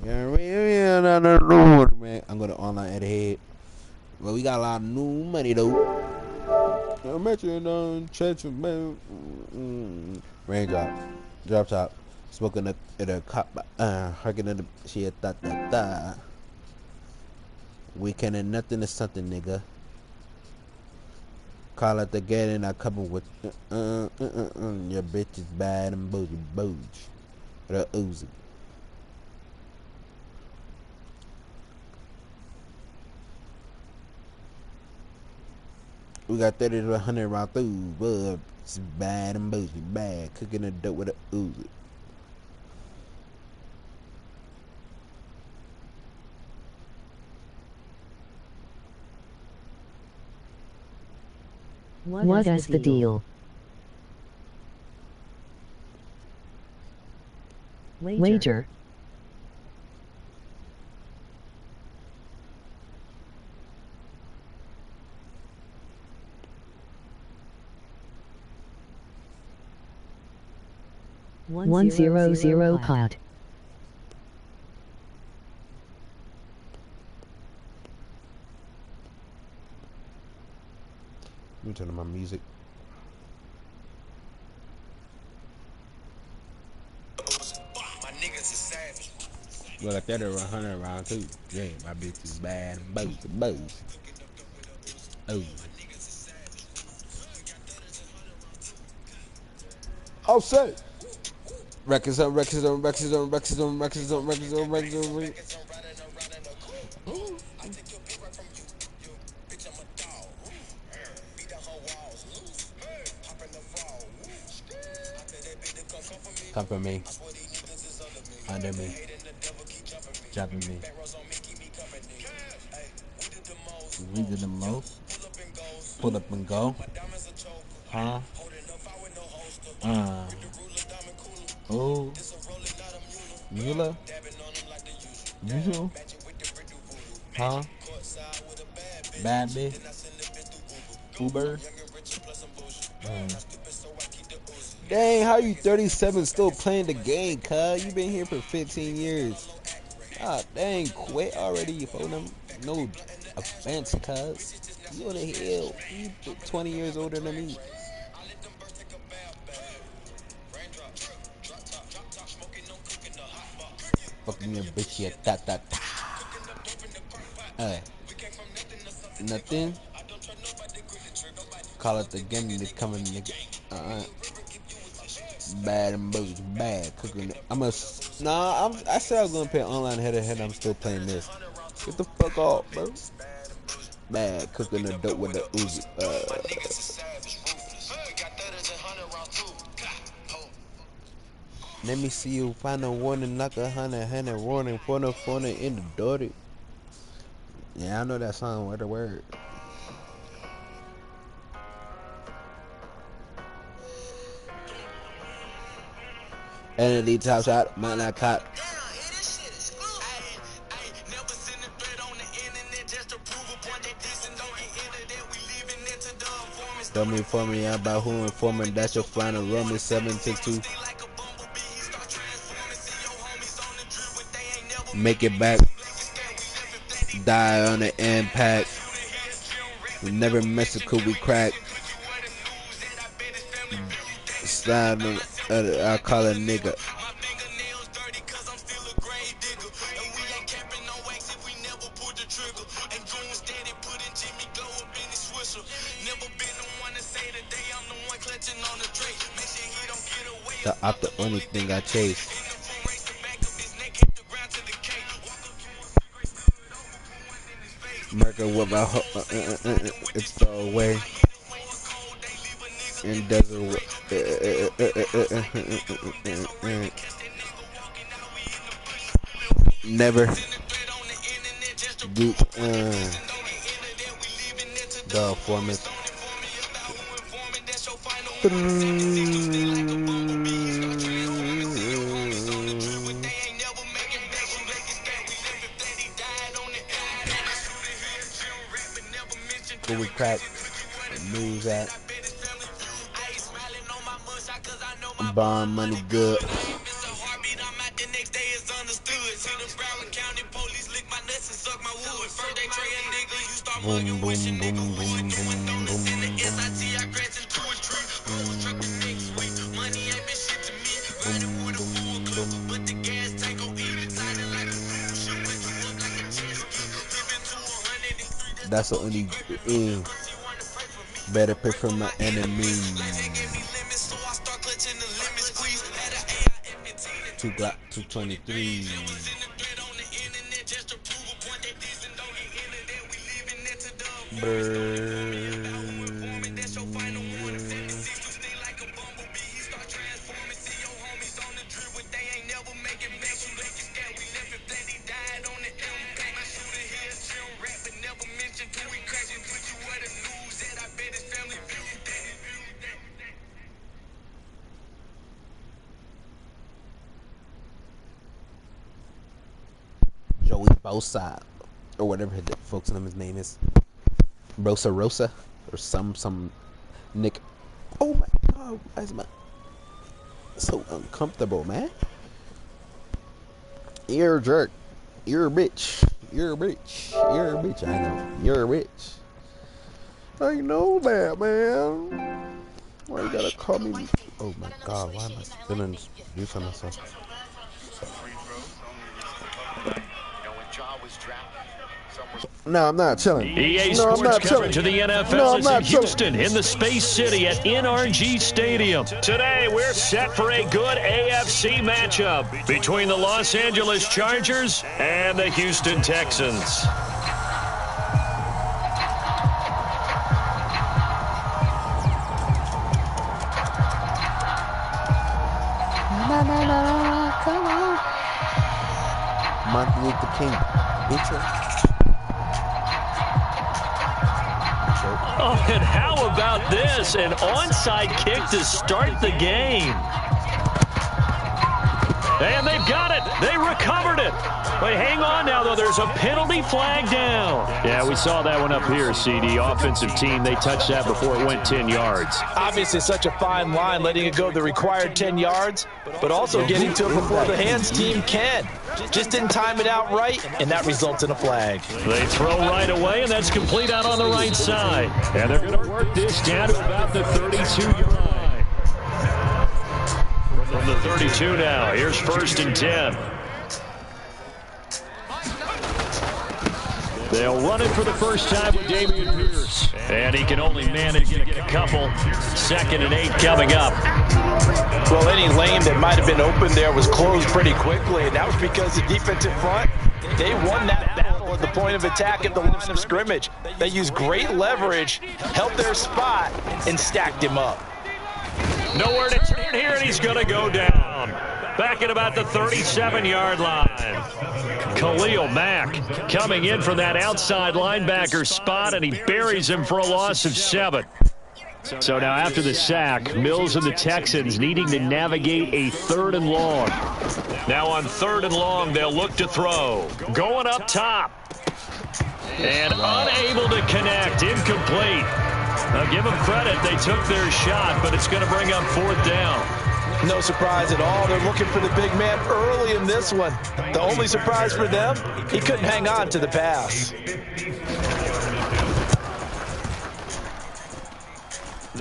Man. I'm gonna online at head. Well, we got a lot of new money though. I met you on church, man. Raindrop, drop top, smoking at a cop, hugging at the shit, da. Weekend and nothing is something, nigga. Call it the gate and I come with, your bitch is bad and bougie. The Uzi. We got 30 to 100 round through, but it's bad and bougie, bad. Cooking the dope with a Uzi. What is the deal? Wager. One zero pot. Let me turn on my music. Well, like that or 100 round too. Yeah, my bitch is bad and bougie. Oh. Oh, say. Records on. Come for me. Under me. Jumping me. We did the most. Pull up and go. Huh? Oh. Mula? Usual? Huh? Bad bitch? Uber? Dang, how you 37 still playing the game, cuz? You been here for 15 years. Ah, dang, quit already for them. No offense, cuz. You on the hill. You 20 years older than me. Fucking your bitch, yeah, that. Hey, nothing. Call it the game, they coming, nigga. Bad and booze, bad cooking. I said I was gonna play online head to head. I'm still playing this. Get the fuck off, bro. Bad cooking the dope with the Uzi. Let me see you find a warning, knock a hundred warning for the phone in the door. Yeah, I know that song word to word. Energy top shot, might not cop. Dummy for me, I'm about who informant. That's your final Roman 762. Make it back. Die on the impact. We never miss a cool, we crack. Slide on, I call a nigga. The only thing I chase. America without it's the way. And desert. Never do the format. Could we crack news at bond money good? Boom, boom, boom, boom, boom, boom, boom. That's the only better pick from my enemies. 2 Glock 223. Joey Bosa, or whatever the folks in his name is, Rosa, or some Nick. Oh my God, why is my so uncomfortable, man? You're a jerk. You're a bitch. You're a bitch. You're a bitch. I know. You're a bitch. I know that, man. Why you gotta call me? Oh my God, why am I feeling do something myself? No, I'm not chilling. EA Sports coverage of the NFL is in Houston, in the Space City at NRG Stadium. Today, we're set for a good AFC matchup between the Los Angeles Chargers and the Houston Texans. Come on. Martin Luther King. Oh, and how about this? An onside kick to start the game. And they've got it. They recovered it. Wait, hang on now, though. There's a penalty flag down. Yeah, we saw that one up here, CD. Offensive team, they touched that before it went 10 yards. Obviously, such a fine line, letting it go the required 10 yards, but also getting to it before the hands team can. Just didn't time it out right, and that results in a flag. They throw right away, and that's complete out on the right side. And they're going to work this down to about the 32-yard line. From the 32 now, here's 1st and 10. They'll run it for the first time with Dameon Pierce. And he can only manage to get a couple. 2nd and 8 coming up. Well, any lane that might have been open there was closed pretty quickly, and that was because the defensive front, they won that battle at the point of attack at the line of scrimmage. They used great leverage, held their spot, and stacked him up. Nowhere to turn here, and he's going to go down. Back at about the 37-yard line. Khalil Mack coming in from that outside linebacker spot, and he buries him for a loss of 7. So now after the sack, Mills and the Texans needing to navigate a 3rd and long. Now on 3rd and long, they'll look to throw. Going up top. And unable to connect. Incomplete. Now give them credit. They took their shot, but it's going to bring up 4th down. No surprise at all. They're looking for the big man early in this one. The only surprise for them, he couldn't hang on to the pass.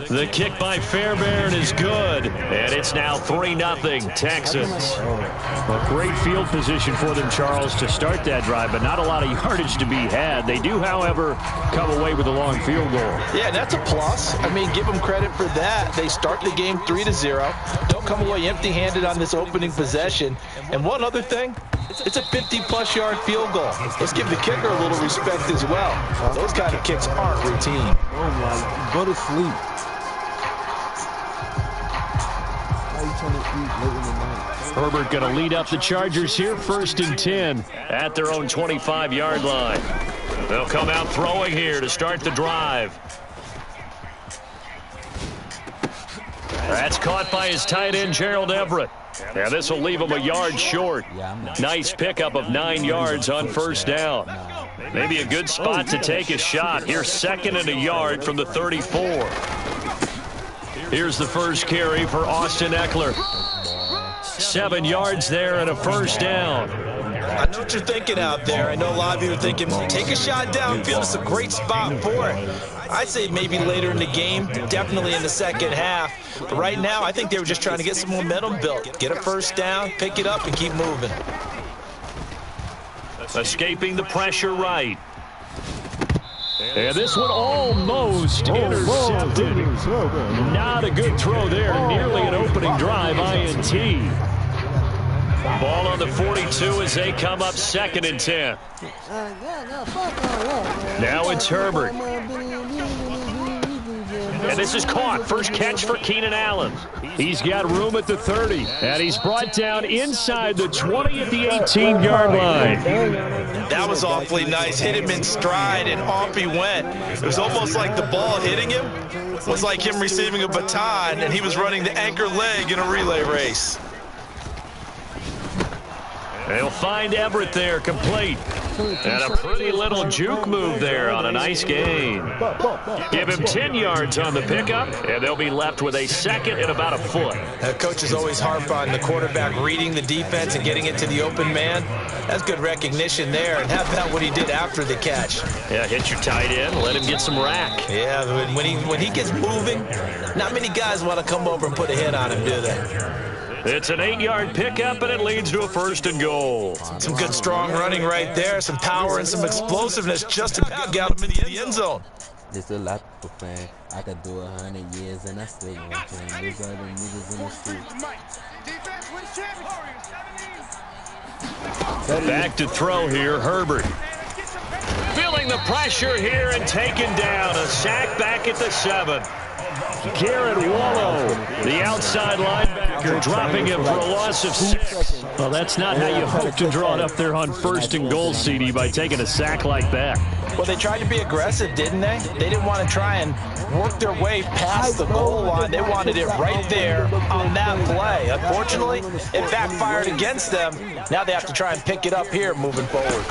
The kick by Fairbairn is good, and it's now 3-0 Texans. A great field position for them, Charles, to start that drive, but not a lot of yardage to be had. They do, however, come away with a long field goal. Yeah, that's a plus. I mean, give them credit for that. They start the game 3-0. Don't come away empty-handed on this opening possession. And one other thing, It's a 50-plus yard field goal. Let's give the kicker a little respect as well. Those kind of kicks aren't routine. Oh my, go to sleep. Why are you trying to eat late in the night? Herbert going to lead up the Chargers here, 1st and 10 at their own 25-yard line. They'll come out throwing here to start the drive. That's caught by his tight end, Gerald Everett. Yeah, this will leave him a yard short. Nice pickup of 9 yards on 1st down. Maybe a good spot to take a shot. Here's 2nd and a yard from the 34. Here's the first carry for Austin Eckler. 7 yards there and a 1st down. I know what you're thinking out there. I know a lot of you are thinking, take a shot downfield. It's a great spot for it. I'd say maybe later in the game, definitely in the second half. But right now, I think they were just trying to get some momentum built. Get a 1st down, pick it up, and keep moving. Escaping the pressure right. And this one almost intercepted. Not a good throw there. Nearly an opening drive, INT. Ball on the 42 as they come up 2nd and 10. Now it's Herbert. And this is caught. First catch for Keenan Allen. He's got room at the 30. And he's brought down inside the 20 at the 18-yard line. That was awfully nice. Hit him in stride, and off he went. It was almost like the ball hitting him was like him receiving a baton, and he was running the anchor leg in a relay race. They'll find Everett there, complete. And a pretty little juke move there on a nice gain. Give him 10 yards on the pickup, and they'll be left with a 2nd and about a foot. Coaches always harp on the quarterback reading the defense and getting it to the open man. That's good recognition there. And how about what he did after the catch? Yeah, hit your tight end, let him get some rack. Yeah, when he gets moving, not many guys want to come over and put a hit on him, do they? It's an 8-yard pickup, and it leads to a 1st and goal. Some good strong running right there, some power and some explosiveness just to get him into the end zone. This a lot of fan. I could do 100 years and I still won't change. These are the niggas in the street. Back to throw here, Herbert. Feeling the pressure here and taken down. A sack back at the 7. Garrett Wallow, the outside linebacker, dropping him for a loss of 6. Well, that's not how you hope to draw it up there on 1st and goal, CD, by taking a sack like that. Well, they tried to be aggressive, didn't they? They didn't want to try and work their way past the goal line. They wanted it right there on that play. Unfortunately, it backfired against them. Now they have to try and pick it up here moving forward.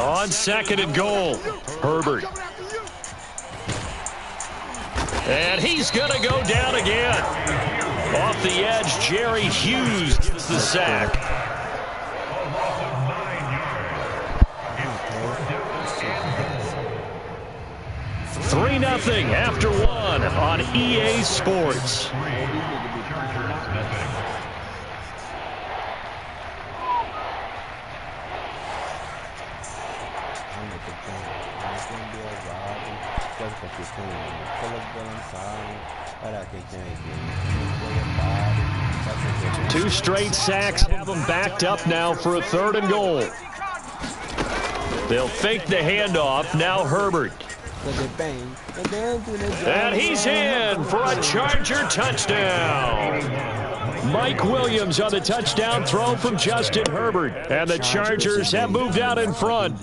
On 2nd and goal, Herbert. And he's going to go down again. Off the edge, Jerry Hughes gets the sack. Three 3-0 after 1 on EA Sports. Two straight sacks have them backed up now for a 3rd and goal. They'll fake the handoff. Now Herbert. And he's in for a Charger touchdown. Mike Williams on the touchdown throw from Justin Herbert. And the Chargers have moved out in front.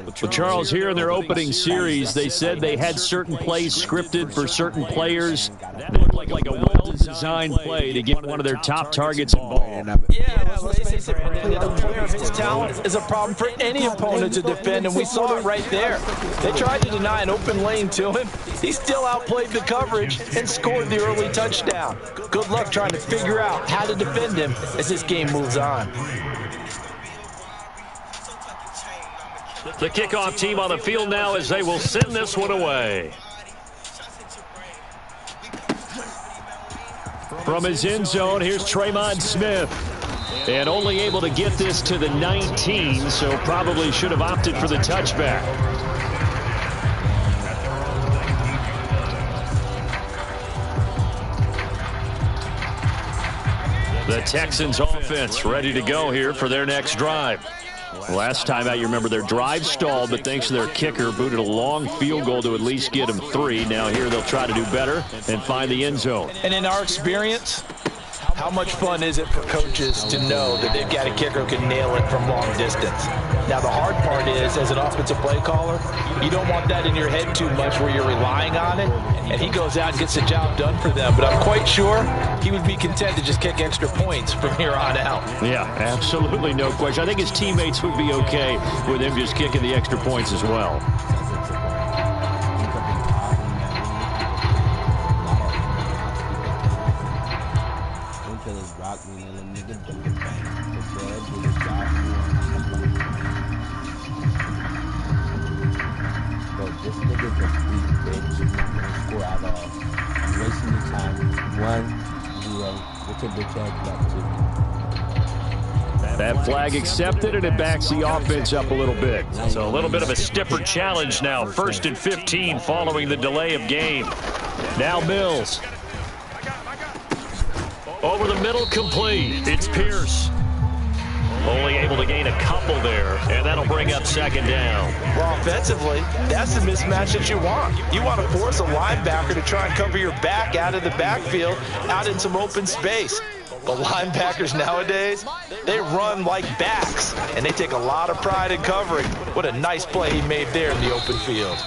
But Charles, here in their opening series, they said they had certain plays scripted for certain players. That looked like a well-designed play to get one of their top targets involved. Yeah, let's face it, a player of his talent is a problem for any opponent to defend, and we saw it right there. They tried to deny an open lane to him. He still outplayed the coverage and scored the early touchdown. Good luck trying to figure out how to defend him as this game moves on. The kickoff team on the field now as they will send this one away. From his end zone, here's Tremont Smith. And only able to get this to the 19, so probably should have opted for the touchback. The Texans offense ready to go here for their next drive. Last time out, you remember their drive stalled, but thanks to their kicker, booted a long field goal to at least get them 3. Now here they'll try to do better and find the end zone. And in our experience, how much fun is it for coaches to know that they've got a kicker who can nail it from long distance? Now, the hard part is, as an offensive play caller, you don't want that in your head too much where you're relying on it, and he goes out and gets the job done for them. But I'm quite sure he would be content to just kick extra points from here on out. Yeah, absolutely no question. I think his teammates would be okay with him just kicking the extra points as well. This nigga's a weak bitch. Score out of wasting your time. 1-0. What's a bitch ass back to? That flag accepted, and it backs the offense up a little bit. So a little bit of a stiffer challenge now. 1st and 15 following the delay of game. Now Mills. Over the middle, complete. It's Pierce. Only able to gain a couple there, and that'll bring up 2nd down. Well, offensively, that's the mismatch that you want. You want to force a linebacker to try and cover your back out of the backfield, out in some open space. The linebackers nowadays, they run like backs, and they take a lot of pride in covering. What a nice play he made there in the open field.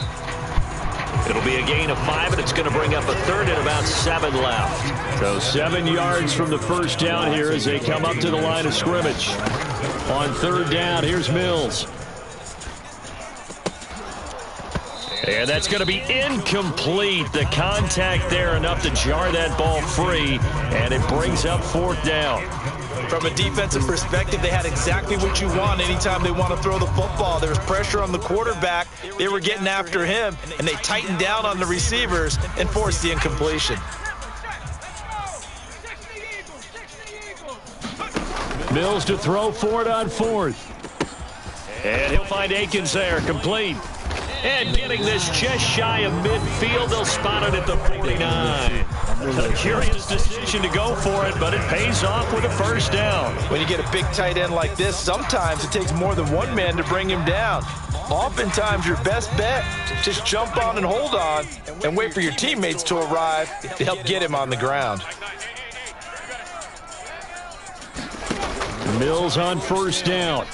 It'll be a gain of 5, and it's going to bring up a 3rd and about 7 left. So 7 yards from the 1st down here as they come up to the line of scrimmage. On 3rd down, here's Mills. And that's going to be incomplete. The contact there enough to jar that ball free, and it brings up 4th down. From a defensive perspective, they had exactly what you want anytime they want to throw the football. There was pressure on the quarterback. They were getting after him, and they tightened down on the receivers and forced the incompletion. Mills to throw for it on 4th. And he'll find Akins there, complete. And getting this just shy of midfield, they'll spot it at the 49. A curious decision to go for it, but it pays off with a 1st down. When you get a big tight end like this, sometimes it takes more than one man to bring him down. Oftentimes, your best bet, just jump on and hold on and wait for your teammates to arrive to help get him on the ground. Mills on 1st down.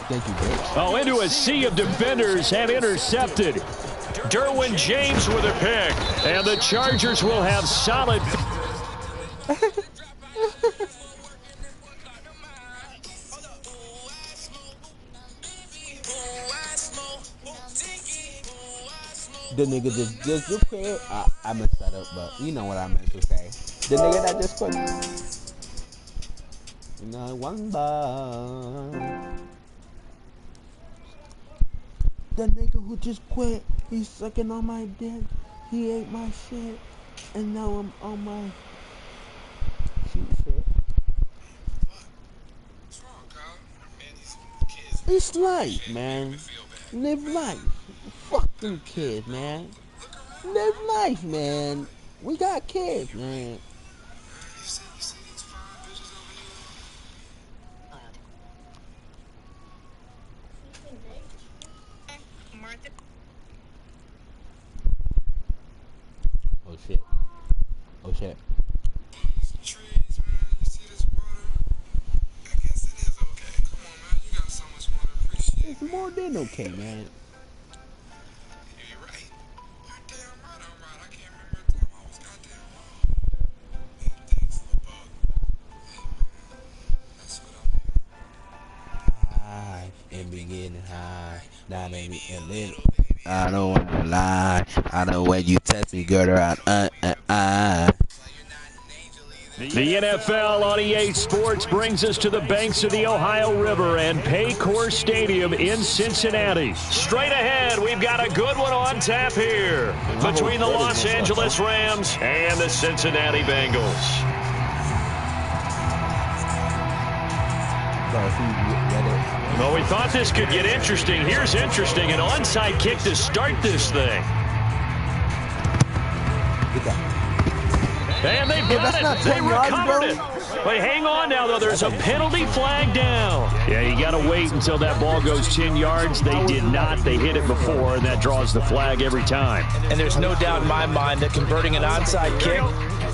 Thank you, bitch. Oh, into a sea of defenders and intercepted. Derwin James with a pick, and the Chargers will have solid. The nigga just quit. I messed that up, but you know what I meant to say. The nigga that just quit. No wonder. The nigga who just quit, he's sucking on my dick. He ate my shit, and now I'm on my shit. It's life, man. Live life. Fuck them kids, man. Live life, man. We got kids, man. Oh shit. Oh shit. It's more than okay, man. You're right. You're damn right, I'm right. I can't remember the time I was goddamn. Hey, thanks, little bug. Hey, man. That's what I'm here. High and be getting high. Now they be a little. I don't wanna lie. I know when you test me, girl, around The NFL on EA Sports brings us to the banks of the Ohio River and Paycor Stadium in Cincinnati. Straight ahead, we've got a good one on tap here between the Los Angeles Rams and the Cincinnati Bengals. Well, we thought this could get interesting. Here's interesting, an onside kick to start this thing. And they've Bro, got that's not it. They 10 yards, recovered bro. it. But hang on now, though. There's a penalty flag down. Yeah, you got to wait until that ball goes 10 yards. They did not. They hit it before, and that draws the flag every time. And there's no doubt in my mind that converting an onside kick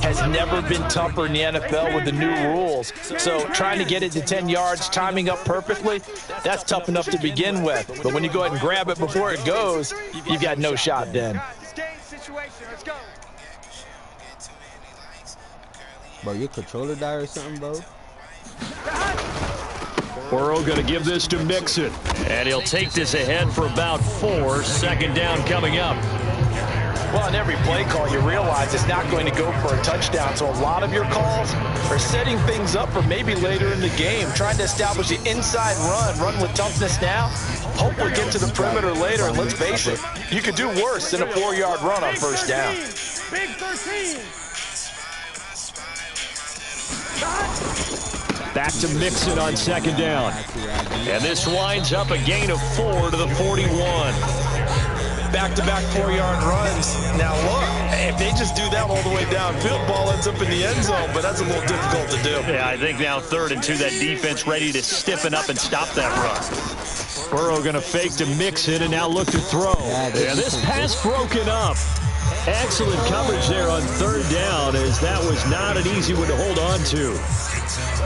has never been tougher in the NFL with the new rules. So trying to get it to 10 yards, timing up perfectly, that's tough enough to begin with. But when you go ahead and grab it before it goes, you've got no shot then. Bro, your controller died or something, bro? Burrow going to give this to Mixon. And he'll take this ahead for about 4. Second down coming up. Well, in every play call, you realize it's not going to go for a touchdown. So a lot of your calls are setting things up for maybe later in the game, trying to establish the inside run with toughness now. Hopefully get to the perimeter later, and let's face it, you could do worse than a 4-yard run on first down. Big 13. Back to Mixon on second down. And this winds up a gain of 4 to the 41. Back-to-back 4-yard runs. Now look, if they just do that all the way downfield, ball ends up in the end zone, but that's a little difficult to do. Yeah, I think now 3rd and 2, that defense ready to stiffen up and stop that run. Burrow going to fake to Mixon and now look to throw. Yeah, this pass broken up. Excellent coverage there on 3rd down, as that was not an easy one to hold on to.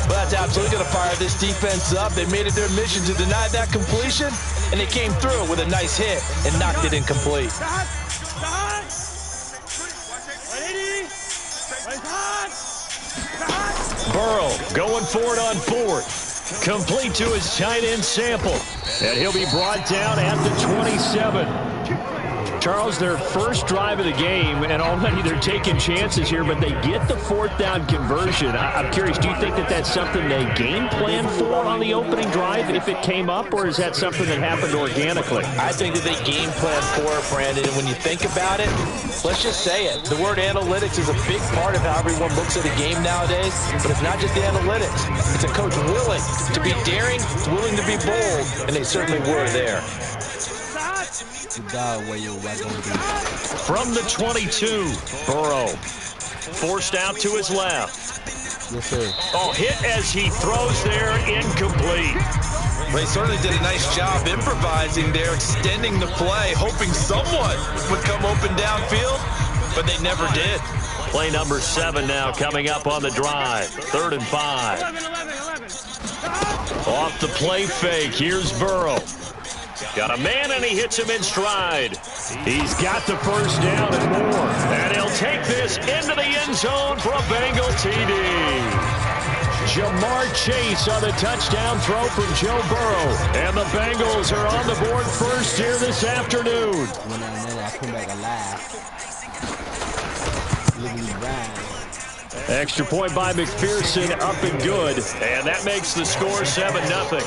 Well, that's absolutely going to fire this defense up. They made it their mission to deny that completion, and they came through with a nice hit and knocked it incomplete. Burrow going for it on 4th. Complete to his tight end Sample. And he'll be brought down at the 27. Charles, their first drive of the game, and already they're taking chances here, but they get the 4th down conversion. I'm curious, do you think that that's something they game plan for on the opening drive if it came up, or is that something that happened organically? I think that they game plan for it, Brandon, and when you think about it, let's just say it. The word analytics is a big part of how everyone looks at a game nowadays, but it's not just the analytics. It's a coach willing to be daring, willing to be bold, and they certainly were there. From the 22, Burrow forced out to his left. Yes, sir. Oh, hit as he throws there, incomplete. Well, he certainly did a nice job improvising there, extending the play, hoping someone would come open downfield, but they never did. Play number 7 now coming up on the drive. 3rd and 5. Off the play fake, here's Burrow. Got a man, and he hits him in stride. He's got the first down and more. And he'll take this into the end zone for a Bengal TD. Jamar Chase on the touchdown throw from Joe Burrow. And the Bengals are on the board first here this afternoon. Extra point by McPherson, up and good. And that makes the score 7-0.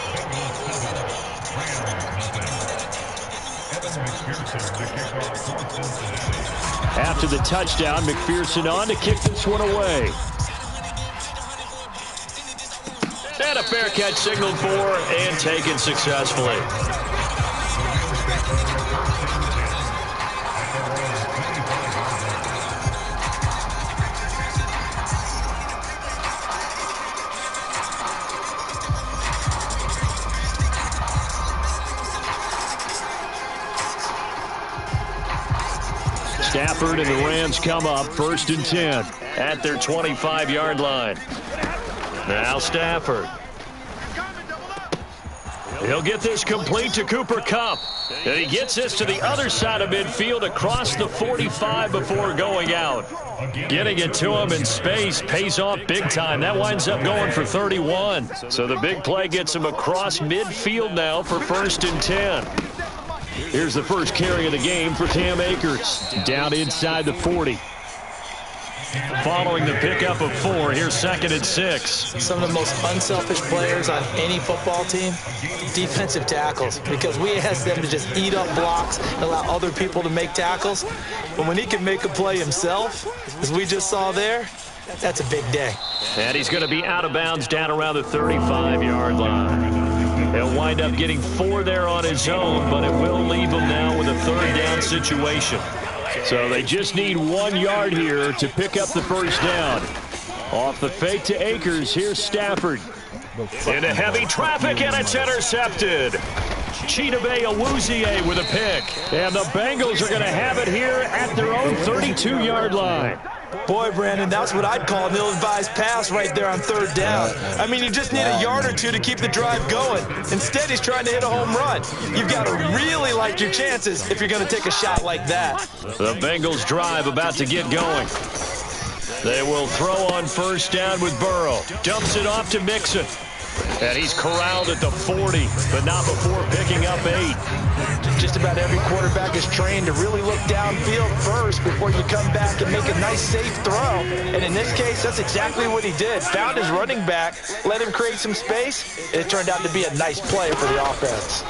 After the touchdown, McPherson on to kick this one away. And a fair catch signaled for and taken successfully. Stafford and the Rams come up 1st and 10 at their 25-yard line. Now Stafford. He'll get this complete to Cooper Kupp. And he gets this to the other side of midfield across the 45 before going out. Getting it to him in space pays off big time. That winds up going for 31. So the big play gets him across midfield now for 1st and 10. Here's the first carry of the game for Cam Akers. Down inside the 40. Following the pickup of 4, here's 2nd and 6. Some of the most unselfish players on any football team, defensive tackles, because we ask them to just eat up blocks and allow other people to make tackles. But when he can make a play himself, as we just saw there, that's a big day. And he's going to be out of bounds down around the 35-yard line. He'll wind up getting 4 there on his own, but it will leave him now with a 3rd down situation. So they just need 1 yard here to pick up the first down. Off the fake to Akers, here's Stafford. Into heavy traffic, and it's intercepted. Chidobe Awuzie with a pick. And the Bengals are going to have it here at their own 32-yard line. Boy, Brandon, that's what I'd call an ill-advised pass right there on 3rd down. I mean, you just need a yard or two to keep the drive going. Instead, he's trying to hit a home run. You've got to really like your chances if you're going to take a shot like that. The Bengals drive about to get going. They will throw on 1st down with Burrow. Dumps it off to Mixon. And he's corralled at the 40, but not before picking up 8. Just about every quarterback is trained to really look downfield first before you come back and make a nice, safe throw. And in this case, that's exactly what he did. Found his running back, let him create some space, and it turned out to be a nice play for the offense.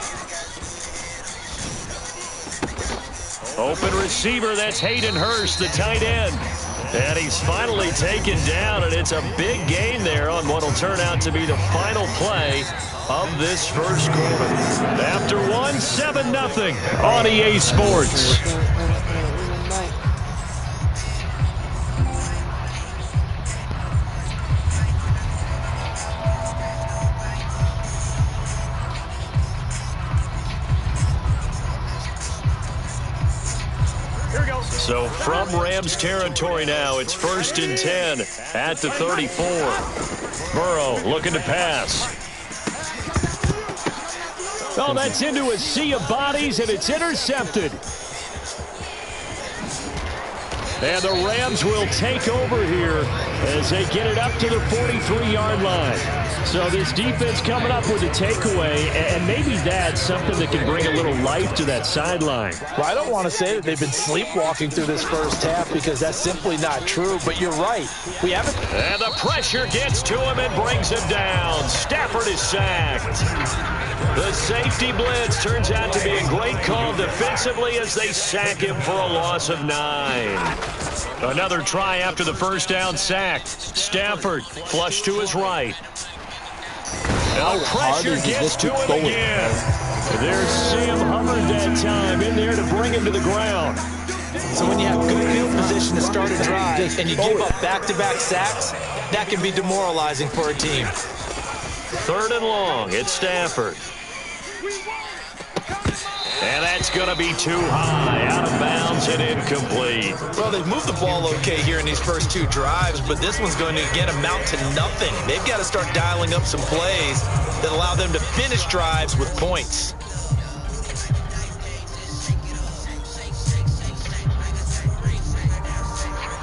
Open receiver, that's Hayden Hurst, the tight end. And he's finally taken down, and it's a big gain there on what will turn out to be the final play of this first quarter. After 1, 7-0 on EA Sports. So from Rams territory now, it's 1st and 10 at the 34. Burrow looking to pass. Oh, that's into a sea of bodies, and it's intercepted. And the Rams will take over here as they get it up to the 43-yard line. So this defense coming up with a takeaway, and maybe that's something that can bring a little life to that sideline. Well, I don't want to say that they've been sleepwalking through this first half because that's simply not true, but you're right. We haven't. And the pressure gets to him and brings him down. Stafford is sacked. The safety blitz turns out to be a great call defensively as they sack him for a loss of 9. Another try after the first down sack. Stafford flush to his right. Now pressure gets to him again. There's Sam Hubbard that time in there to bring him to the ground. So when you have good field position to start a drive and you give up back-to-back sacks, that can be demoralizing for a team. 3rd and long, it's Stafford. And that's going to be too high, out of bounds and incomplete. Well, they've moved the ball okay here in these first 2 drives, but this one's going to again amount to nothing. They've got to start dialing up some plays that allow them to finish drives with points.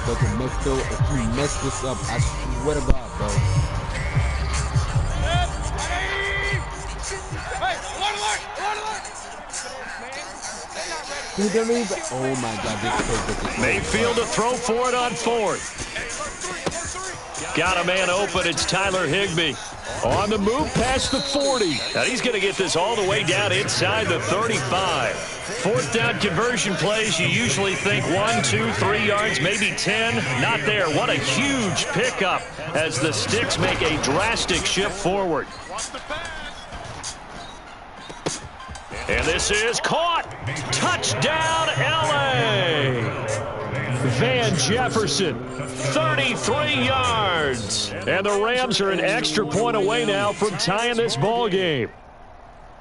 But the midfield, if you mess this up, I swear to God, bro. He didn't even. Oh my God! This Mayfield to throw for it on 4th. Got a man open. It's Tyler Higbee on the move past the 40. Now he's going to get this all the way down inside the 35. 4th down conversion plays. You usually think 1, 2, 3 yards, maybe 10. Not there. What a huge pickup as the Sticks make a drastic shift forward. And this is caught. Touchdown, L.A. Van Jefferson, 33 yards. And the Rams are an extra point away now from tying this ball game.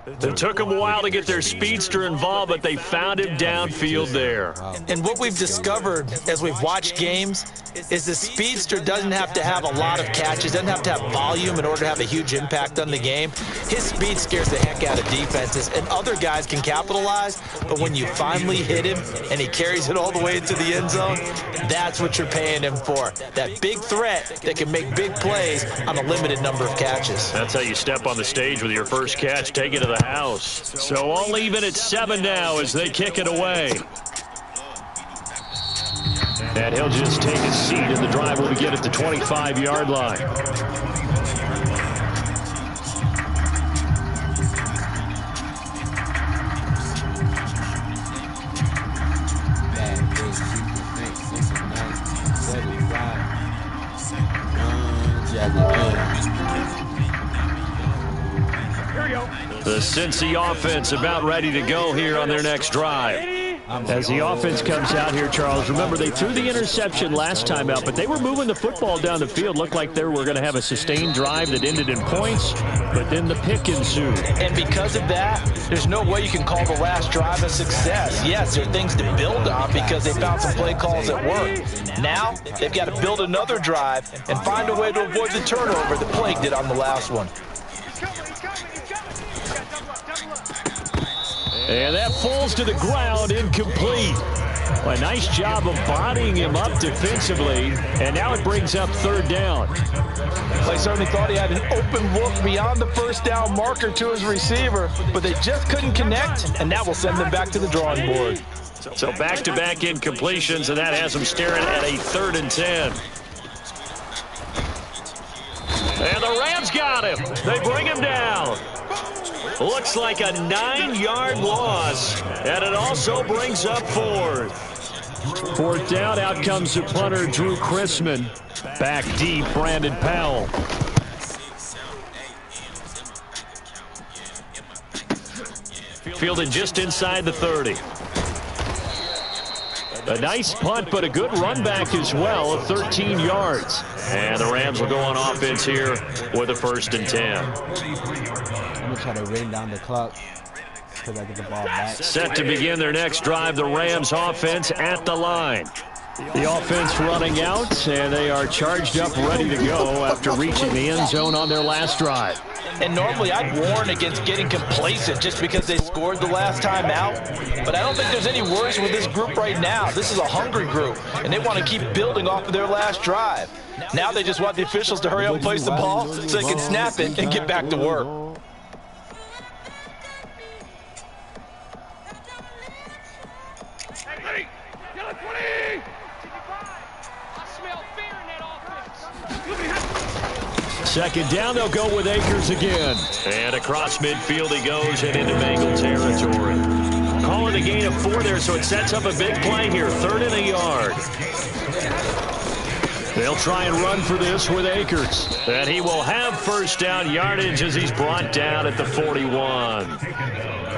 It took them a while to get their speedster involved, but they found him downfield there. And what we've discovered as we've watched games is the speedster doesn't have to have a lot of catches, doesn't have to have volume in order to have a huge impact on the game. His speed scares the heck out of defenses, and other guys can capitalize, but when you finally hit him and he carries it all the way into the end zone, that's what you're paying him for. That big threat that can make big plays on a limited number of catches. That's how you step on the stage with your first catch, take it to the house. So all even at 7 now as they kick it away. And he'll just take a seat, and the drive will begin at the 25-yard line. The Cincy offense about ready to go here on their next drive. As the offense comes out here, Charles, remember they threw the interception last time out, but they were moving the football down the field. Looked like they were going to have a sustained drive that ended in points, but then the pick ensued. And because of that, there's no way you can call the last drive a success. Yes, there are things to build on because they found some play calls that work. Now, they've got to build another drive and find a way to avoid the turnover the Plague did on the last one. And that falls to the ground, incomplete. Well, a nice job of bodying him up defensively, and now it brings up third down. They certainly thought he had an open look beyond the first down marker to his receiver, but they just couldn't connect, and that will send them back to the drawing board. So back-to-back incompletions, and that has them staring at a 3rd and 10. And the Rams got him. They bring him down. Looks like a 9-yard loss, and it also brings up 4th. 4th down, out comes the punter, Drew Chrisman. Back deep, Brandon Powell. Fielded just inside the 30. A nice punt, but a good run back as well of 13 yards. And the Rams will go on offense here with a 1st and 10. I'm going to try to rain down the clock because I get the ball back. Set to begin their next drive, the Rams offense at the line. The offense running out, and they are charged up, ready to go after reaching the end zone on their last drive. And normally I'd warn against getting complacent just because they scored the last time out. But I don't think there's any worries with this group right now. This is a hungry group, and they want to keep building off of their last drive. Now they just want the officials to hurry up and place the ball so they can snap it and get back to work. Second down, they'll go with Akers again. And across midfield he goes and into Bengal territory. Calling a gain of 4 there, so it sets up a big play here. 3rd and a yard. They'll try and run for this with Akers. And he will have 1st down yardage as he's brought down at the 41.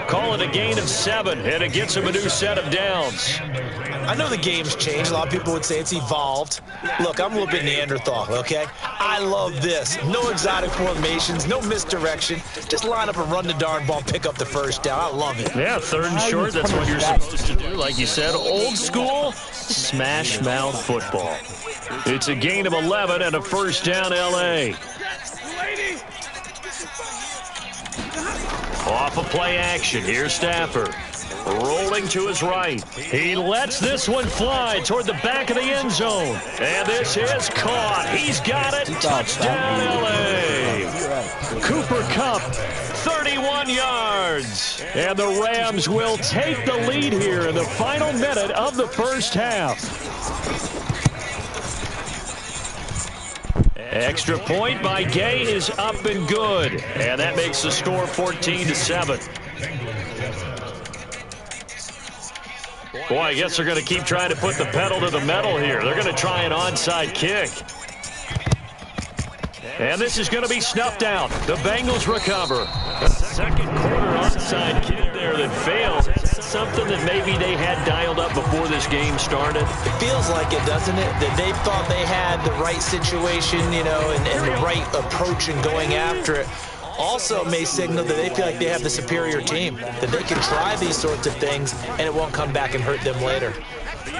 Calling a gain of 7, and it gets him a new set of downs. I know the game's changed. A lot of people would say it's evolved. Look, I'm a little bit Neanderthal, okay? I love this. No exotic formations, no misdirection. Just line up and run the darn ball, pick up the 1st down. I love it. Yeah, 3rd and short, that's what you're supposed to do. Like you said, old school, smash mouth football. It's a gain of 11 and a 1st down, L.A. Off of play action, here's Stafford. Rolling to his right. He lets this one fly toward the back of the end zone. And this is caught. He's got it. Touchdown, L.A. Cooper Kupp, 31 yards. And the Rams will take the lead here in the final minute of the 1st half. Extra point by Gay is up and good. And that makes the score 14-7. Boy, I guess they're going to keep trying to put the pedal to the metal here. They're going to try an onside kick. And this is going to be snuffed out. The Bengals recover. A 2nd quarter onside kick there that fails. Something that maybe they had dialed up before this game started. It feels like it, doesn't it? That they thought they had the right situation, you know, and the right approach in going after it. Also may signal that they feel like they have the superior team, that they can try these sorts of things and it won't come back and hurt them later.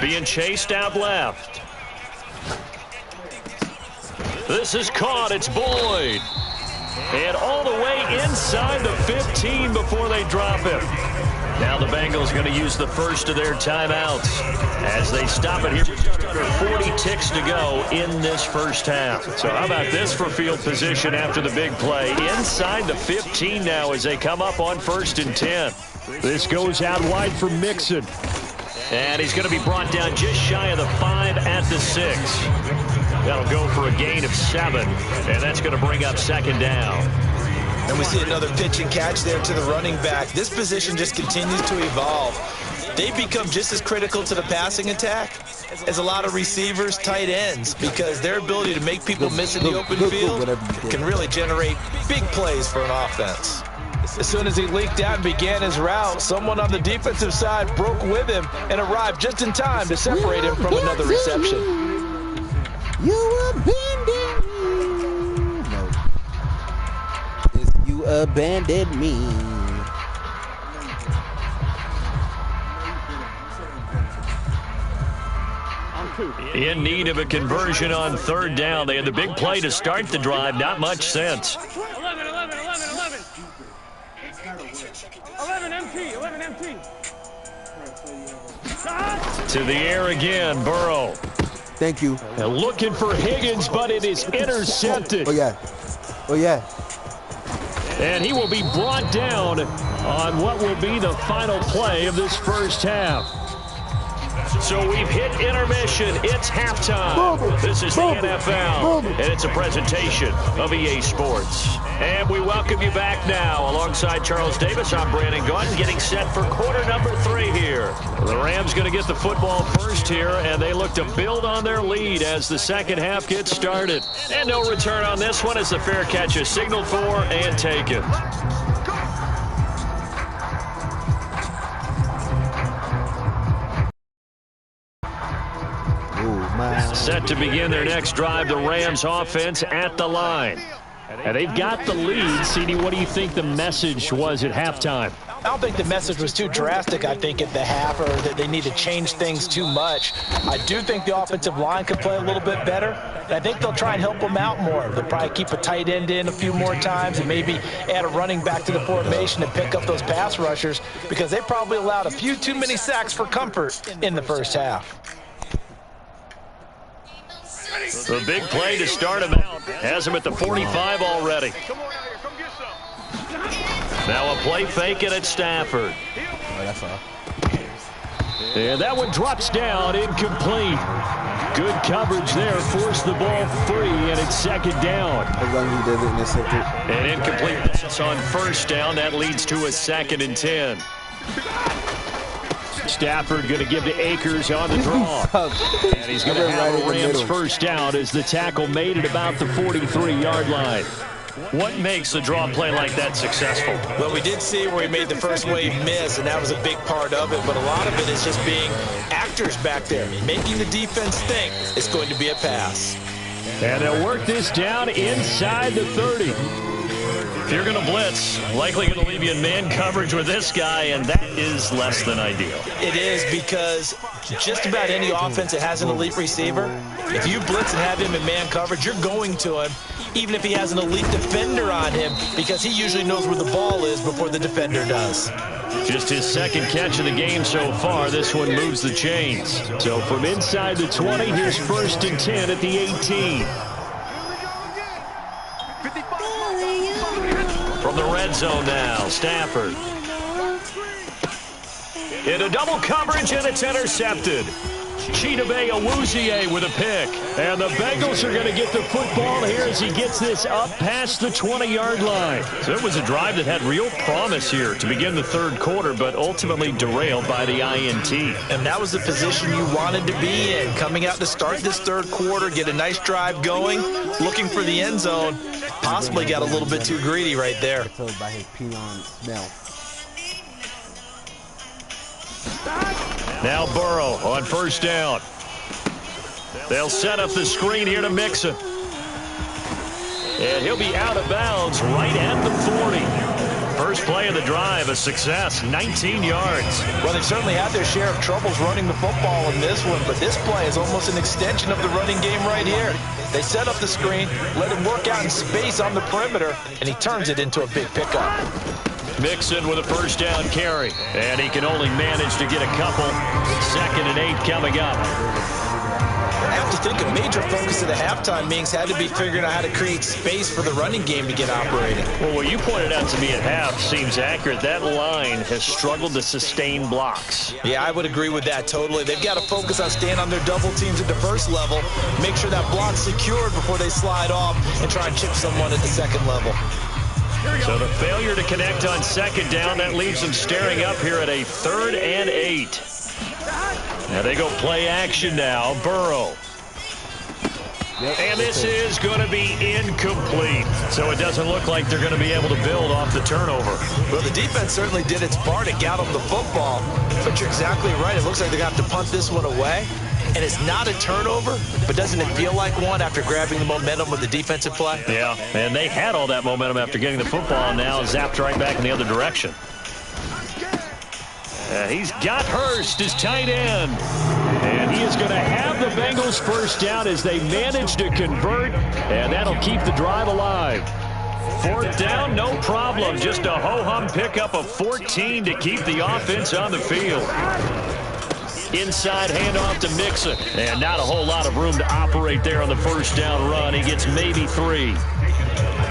Being chased out left. This is caught. It's Boyd. And all the way inside the 15 before they drop him. Now the Bengals going to use the first of their timeouts as they stop it here with just under 40 ticks to go in this 1st half. So how about this for field position after the big play? Inside the 15 now as they come up on 1st and 10. This goes out wide for Mixon. And he's going to be brought down just shy of the 5 at the 6. That'll go for a gain of 7, and that's going to bring up 2nd down. And we see another pitch and catch there to the running back. This position just continues to evolve. They've become just as critical to the passing attack as a lot of receivers, tight ends, because their ability to make people miss in the open field can really generate big plays for an offense. As soon as he leaked out and began his route, someone on the defensive side broke with him and arrived just in time to separate him from another reception. You abandoned me. No. You abandoned me. In need of a conversion on third down. They had the big play to start the drive. Not much sense. 11 MT. To the air again, Burrow. Thank you. And looking for Higgins, but it is intercepted. Oh, yeah. Oh, yeah. And he will be brought down on what will be the final play of this first half. So we've hit intermission. It's halftime. This is the NFL, and it's a presentation of EA Sports. And we welcome you back now. Alongside Charles Davis, I'm Brandon Gunn, getting set for quarter number 3 here. The Rams going to get the football first here, and they look to build on their lead as the second half gets started. And no return on this one as the fair catch is signaled for and taken. Set to begin their next drive, the Rams offense at the line. And they've got the lead. CD, what do you think the message was at halftime? I don't think the message was too drastic, I think, at the half, or that they need to change things too much. I do think the offensive line could play a little bit better, and I think they'll try and help them out more. They'll probably keep a tight end in a few more times and maybe add a running back to the formation to pick up those pass rushers, because they probably allowed a few too many sacks for comfort in the first half. The big play to start him out. Has him at the 45 already. Now a play fake it at Stafford. Oh, that's all. And that one drops down, incomplete. Good coverage there, forced the ball free, and it's second down. As long as he doesn't intercept it. An incomplete pass on first down. That leads to a 2nd and 10. Stafford going to give to Akers on the draw. And he's going to have a Rams first down as the tackle made it about the 43-yard line. What makes a draw play like that successful? Well, we did see where he made the first wave miss, and that was a big part of it, but a lot of it is just being actors back there, making the defense think it's going to be a pass. And they'll work this down inside the 30. If you're going to blitz, likely going to leave you in man coverage with this guy, and that is less than ideal. It is, because just about any offense that has an elite receiver, if you blitz and have him in man coverage, you're going to him, even if he has an elite defender on him, because he usually knows where the ball is before the defender does. Just his second catch of the game so far. This one moves the chains. So from inside the 20, here's 1st and 10 at the 18. From the red zone now, Stafford. Into double coverage, and it's intercepted. Chidobe Awuzie with a pick. And the Bengals are going to get the football here as he gets this up past the 20-yard line. So it was a drive that had real promise here to begin the third quarter, but ultimately derailed by the INT. And that was the position you wanted to be in. Coming out to start this third quarter, get a nice drive going, looking for the end zone. Possibly got a little bit too greedy right there. Told by his peon smell. Now Burrow on first down. They'll set up the screen here to Mixon. And he'll be out of bounds right at the 40. First play of the drive, a success, 19 yards. Well, they've certainly had their share of troubles running the football in this one, but this play is almost an extension of the running game right here. They set up the screen, let him work out in space on the perimeter, and he turns it into a big pickup. Mixon with a first down carry, and he can only manage to get a couple. 2nd and 8 coming up. I have to think a major focus of the halftime meetings had to be figuring out how to create space for the running game to get operating. Well, what you pointed out to me at half seems accurate. That line has struggled to sustain blocks. Yeah, I would agree with that totally. They've got to focus on staying on their double teams at the first level, make sure that block's secured before they slide off, and try and chip someone at the second level. So the failure to connect on second down, that leaves them staring up here at a 3rd and 8. Now they go play action now. Burrow. And this is going to be incomplete. So it doesn't look like they're going to be able to build off the turnover. Well, the defense certainly did its part to get them the football. But you're exactly right. It looks like they're going to have to punt this one away. And it's not a turnover, but doesn't it feel like one after grabbing the momentum with the defensive play? Yeah, and they had all that momentum after getting the football, and now zapped right back in the other direction. He's got Hurst as tight end. And he is going to have the Bengals first down as they manage to convert, and that'll keep the drive alive. Fourth down, no problem. Just a ho-hum pickup of 14 to keep the offense on the field. Inside handoff to Mixon. And not a whole lot of room to operate there on the first down run. He gets maybe 3.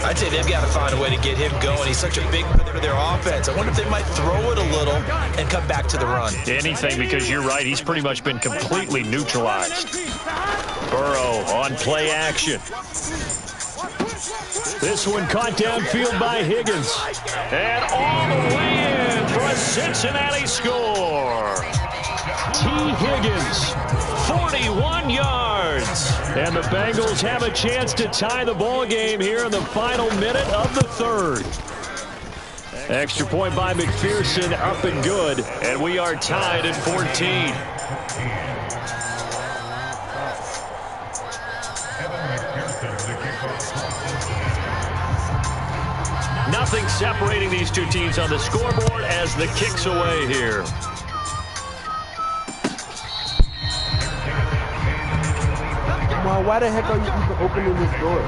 I'd say they've got to find a way to get him going. He's such a big part of their offense. I wonder if they might throw it a little and come back to the run. Anything, because you're right. He's pretty much been completely neutralized. Burrow on play action. This one caught downfield by Higgins. And all the way in for a Cincinnati score. T. Higgins, 41 yards. And the Bengals have a chance to tie the ball game here in the final minute of the third. Extra point by McPherson, up and good. And we are tied at 14. Nothing separating these two teams on the scoreboard as the kick's away here. Well, why the heck are you even opening this door?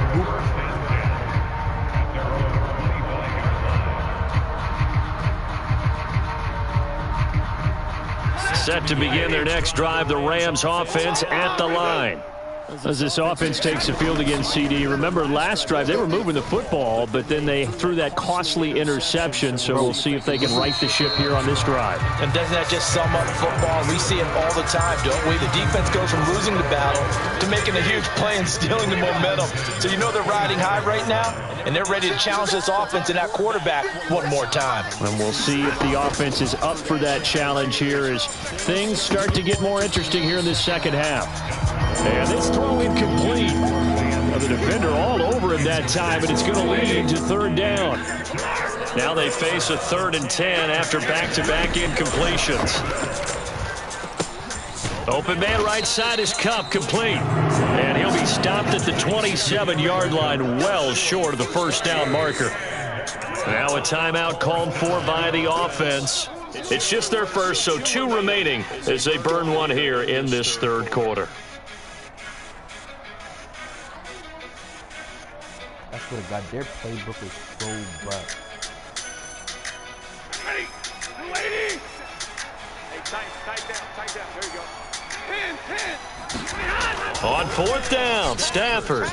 Set to begin their next drive, the Rams offense at the line. As this offense takes the field against CD, remember last drive they were moving the football, but then they threw that costly interception, so we'll see if they can right the ship here on this drive. And doesn't that just sum up football? We see it all the time, don't we? The defense goes from losing the battle to making a huge play and stealing the momentum. So you know they're riding high right now, and they're ready to challenge this offense and that quarterback one more time. And we'll see if the offense is up for that challenge here as things start to get more interesting here in this second half. And this throw incomplete. The defender all over him that time, and it's going to lead to third down. Now they face a 3rd and 10 after back-to-back incompletions. Open man right side is Cup, complete. And he'll be stopped at the 27-yard line, well short of the first down marker. Now a timeout called for by the offense. It's just their first, so 2 remaining as they burn one here in this third quarter. I swear to God, their playbook is so bad. Lady! Hey, tight down. There you go. Pin. On 4th down, Stafford.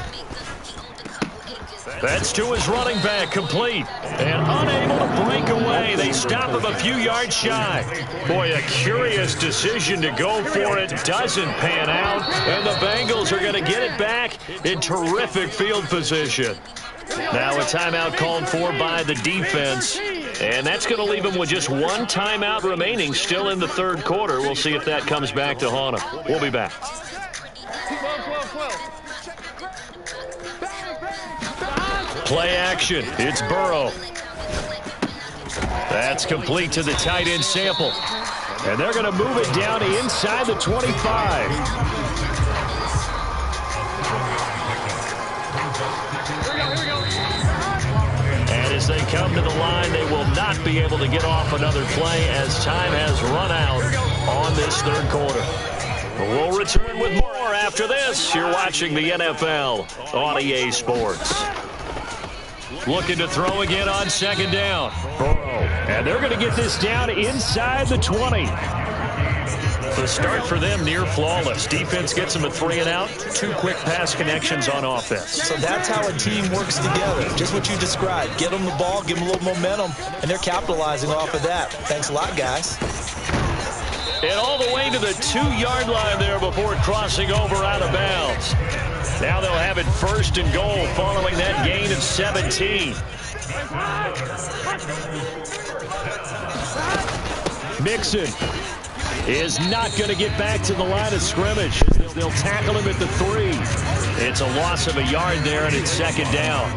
That's to his running back, complete. And unable to break away. They stop him a few yards shy. Boy, a curious decision to go for it. Doesn't pan out. And the Bengals are going to get it back in terrific field position. Now a timeout called for by the defense. And that's going to leave them with just 1 timeout remaining still in the third quarter. We'll see if that comes back to haunt them. We'll be back. Play action. It's Burrow. That's complete to the tight end Sample. And they're going to move it down inside the 25. And as they come to the line, they will not be able to get off another play as time has run out on this third quarter. We'll return with more after this. You're watching the NFL on EA Sports. Looking to throw again on 2nd down. Burrow. And they're going to get this down inside the 20. The start for them near flawless. Defense gets them a 3 and out. 2 quick pass connections on offense. So that's how a team works together. Just what you described. Get them the ball, give them a little momentum, and they're capitalizing off of that. Thanks a lot, guys. And all the way to the 2-yard line there before crossing over out of bounds. Now they'll have it 1st and goal following that gain of 17. Mixon. is not going to get back to the line of scrimmage. They'll tackle him at the 3. It's a loss of a yard there, and it's second down.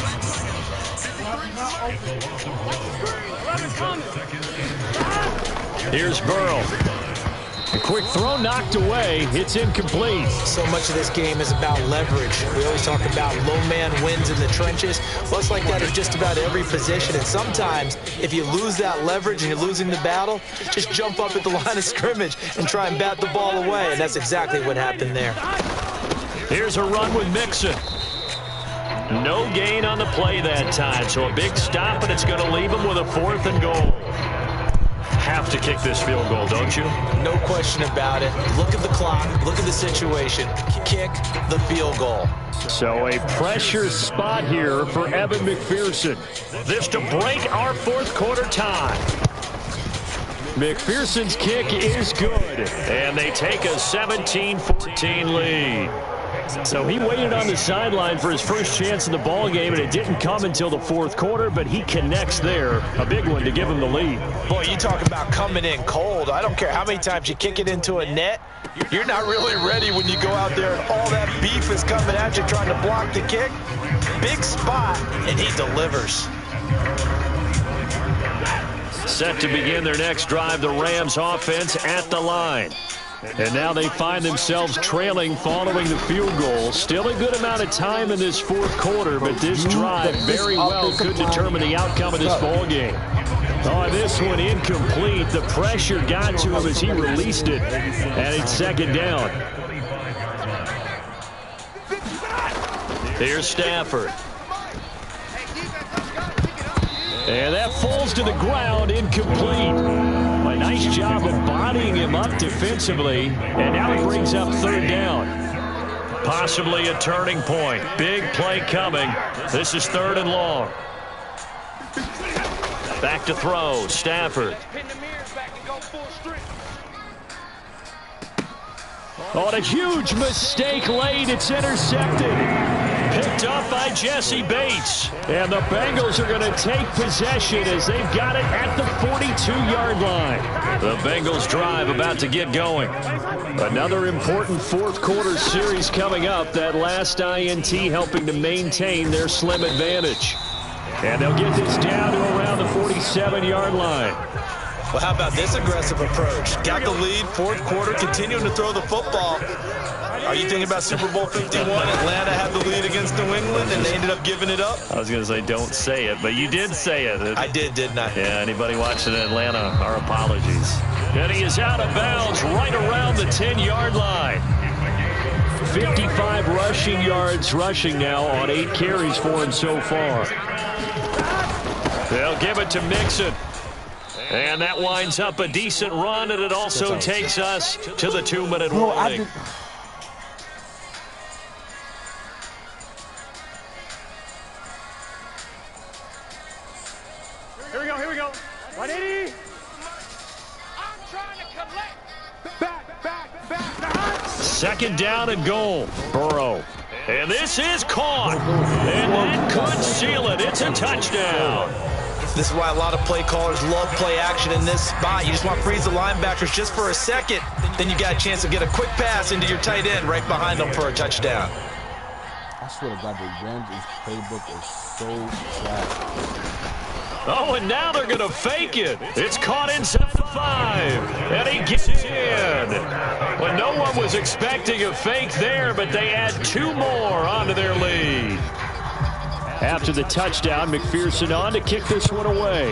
Here's Burrow. A quick throw knocked away. It's incomplete. So much of this game is about leverage. We always talk about low man wins in the trenches. Well, it's like that in just about every position. And sometimes, if you lose that leverage and you're losing the battle, just jump up at the line of scrimmage and try and bat the ball away. And that's exactly what happened there. Here's a run with Mixon. No gain on the play that time. So a big stop, and it's going to leave him with a 4th and goal. Have to kick this field goal, don't you? No question about it. Look at the clock. Look at the situation. Kick the field goal. So a pressure spot here for Evan McPherson. This to break our 4th quarter tie. McPherson's kick is good, and they take a 17-14 lead. So he waited on the sideline for his first chance in the ball game, and it didn't come until the 4th quarter, but he connects there. A big one to give him the lead. Boy, you talk about coming in cold. I don't care how many times you kick it into a net. You're not really ready when you go out there and all that beef is coming at you trying to block the kick. Big spot, and he delivers. Set to begin their next drive, the Rams offense at the line. And now they find themselves trailing following the field goal. Still a good amount of time in this 4th quarter, but this drive very well could determine the outcome of this ball game. Oh, this one incomplete. The pressure got to him as he released it, and it's second down. Here's Stafford. And that falls to the ground, incomplete. A nice job of bodying him up defensively, and now it brings up 3rd down. Possibly a turning point. Big play coming. This is 3rd and long. Back to throw, Stafford. Oh, and a huge mistake late. It's intercepted. Picked up by Jesse Bates. And the Bengals are going to take possession as they've got it at the 42-yard line. The Bengals drive about to get going. Another important 4th quarter series coming up. That last INT helping to maintain their slim advantage. And they'll get this down to around the 47-yard line. Well, how about this aggressive approach? Got the lead, 4th quarter, continuing to throw the football. Are you thinking about Super Bowl 51? Atlanta had the lead against New England, and they ended up giving it up? I was going to say don't say it, but you did say it. I did, didn't I? Yeah, anybody watching Atlanta, our apologies. And he is out of bounds right around the 10-yard line. 55 rushing yards rushing now on 8 carries for him so far. They'll give it to Mixon. And that winds up a decent run, and it also takes us to the 2-minute warning. Here we go. 180. I'm trying to collect. Back. Second down and goal. Burrow. And this is caught. And that could seal it. It's a touchdown. This is why a lot of play callers love play action in this spot. You just want to freeze the linebackers just for a second. Then you got a chance to get a quick pass into your tight end right behind them for a touchdown. I swear to God, the Rams' playbook is so trash. Oh, and now they're going to fake it. It's caught inside the 5. And he gets in. Well, no one was expecting a fake there, but they add 2 more onto their lead. After the touchdown, McPherson on to kick this one away.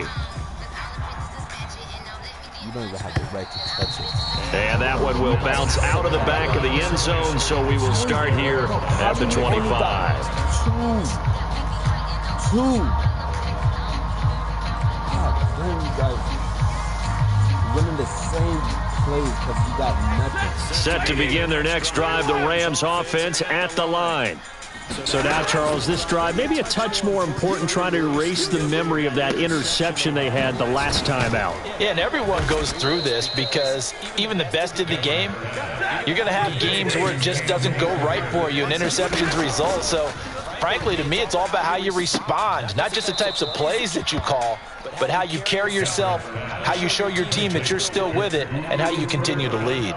You don't even have the right to touch it. And that one will bounce out of the back of the end zone, so we will start here at the 25. Two. You guys winning the same plays because you got nothing. Set to begin their next drive, the Rams offense at the line. So now, Charles, this drive maybe a touch more important, trying to erase the memory of that interception they had the last time out. Yeah, and everyone goes through this because even the best in the game, you're going to have games where it just doesn't go right for you and interceptions result. So frankly, to me, it's all about how you respond, not just the types of plays that you call, but how you carry yourself, how you show your team that you're still with it, and how you continue to lead.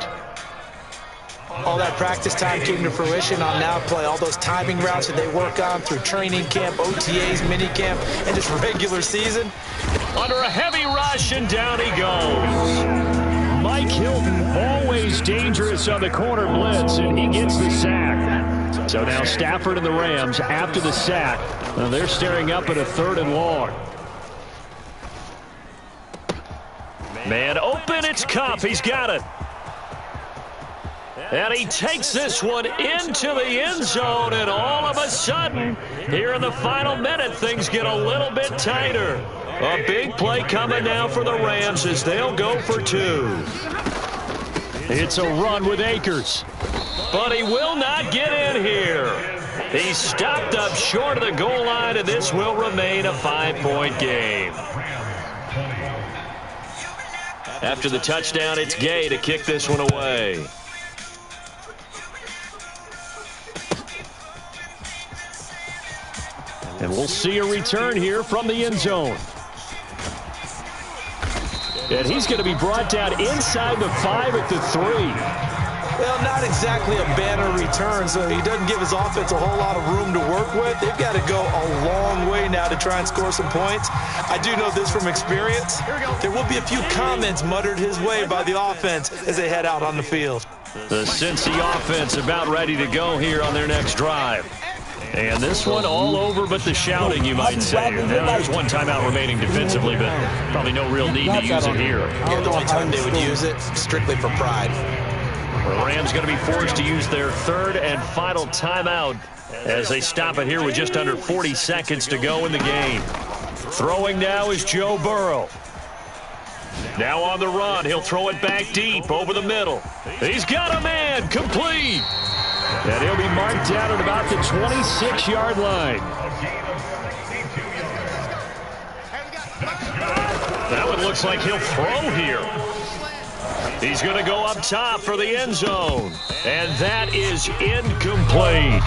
All that practice time came to fruition on now play. All those timing routes that they work on through training camp, OTAs, mini camp, and just regular season. Under a heavy rush, and down he goes. Mike Hilton, always dangerous on the corner blitz, and he gets the sack. So now Stafford and the Rams, after the sack, they're staring up at a 3rd and long. Man open, it's Kupp. He's got it. And he takes this one into the end zone, and all of a sudden, here in the final minute, things get a little bit tighter. A big play coming now for the Rams as they'll go for 2. It's a run with Akers, but he will not get in here. He's stopped up short of the goal line, and this will remain a 5-point game. After the touchdown, it's Gay to kick this one away. And we'll see a return here from the end zone. And he's going to be brought down inside the 5 at the 3. Well, not exactly a banner return, so he doesn't give his offense a whole lot of room to work with. They've got to go a long way now to try and score some points. I do know this from experience. There will be a few comments muttered his way by the offense as they head out on the field. The Cincy offense about ready to go here on their next drive. And this one all over but the shouting, you might say. There's one timeout remaining defensively, but probably no real need to use it here. Yeah, the only time they would use it, strictly for pride. The Rams going to be forced to use their 3rd and final timeout as they stop it here with just under 40 seconds to go in the game. Throwing now is Joe Burrow. Now on the run, he'll throw it back deep over the middle. He's got a man, complete. And he'll be marked down at about the 26-yard line. That one looks like he'll throw here. He's going to go up top for the end zone. And that is incomplete.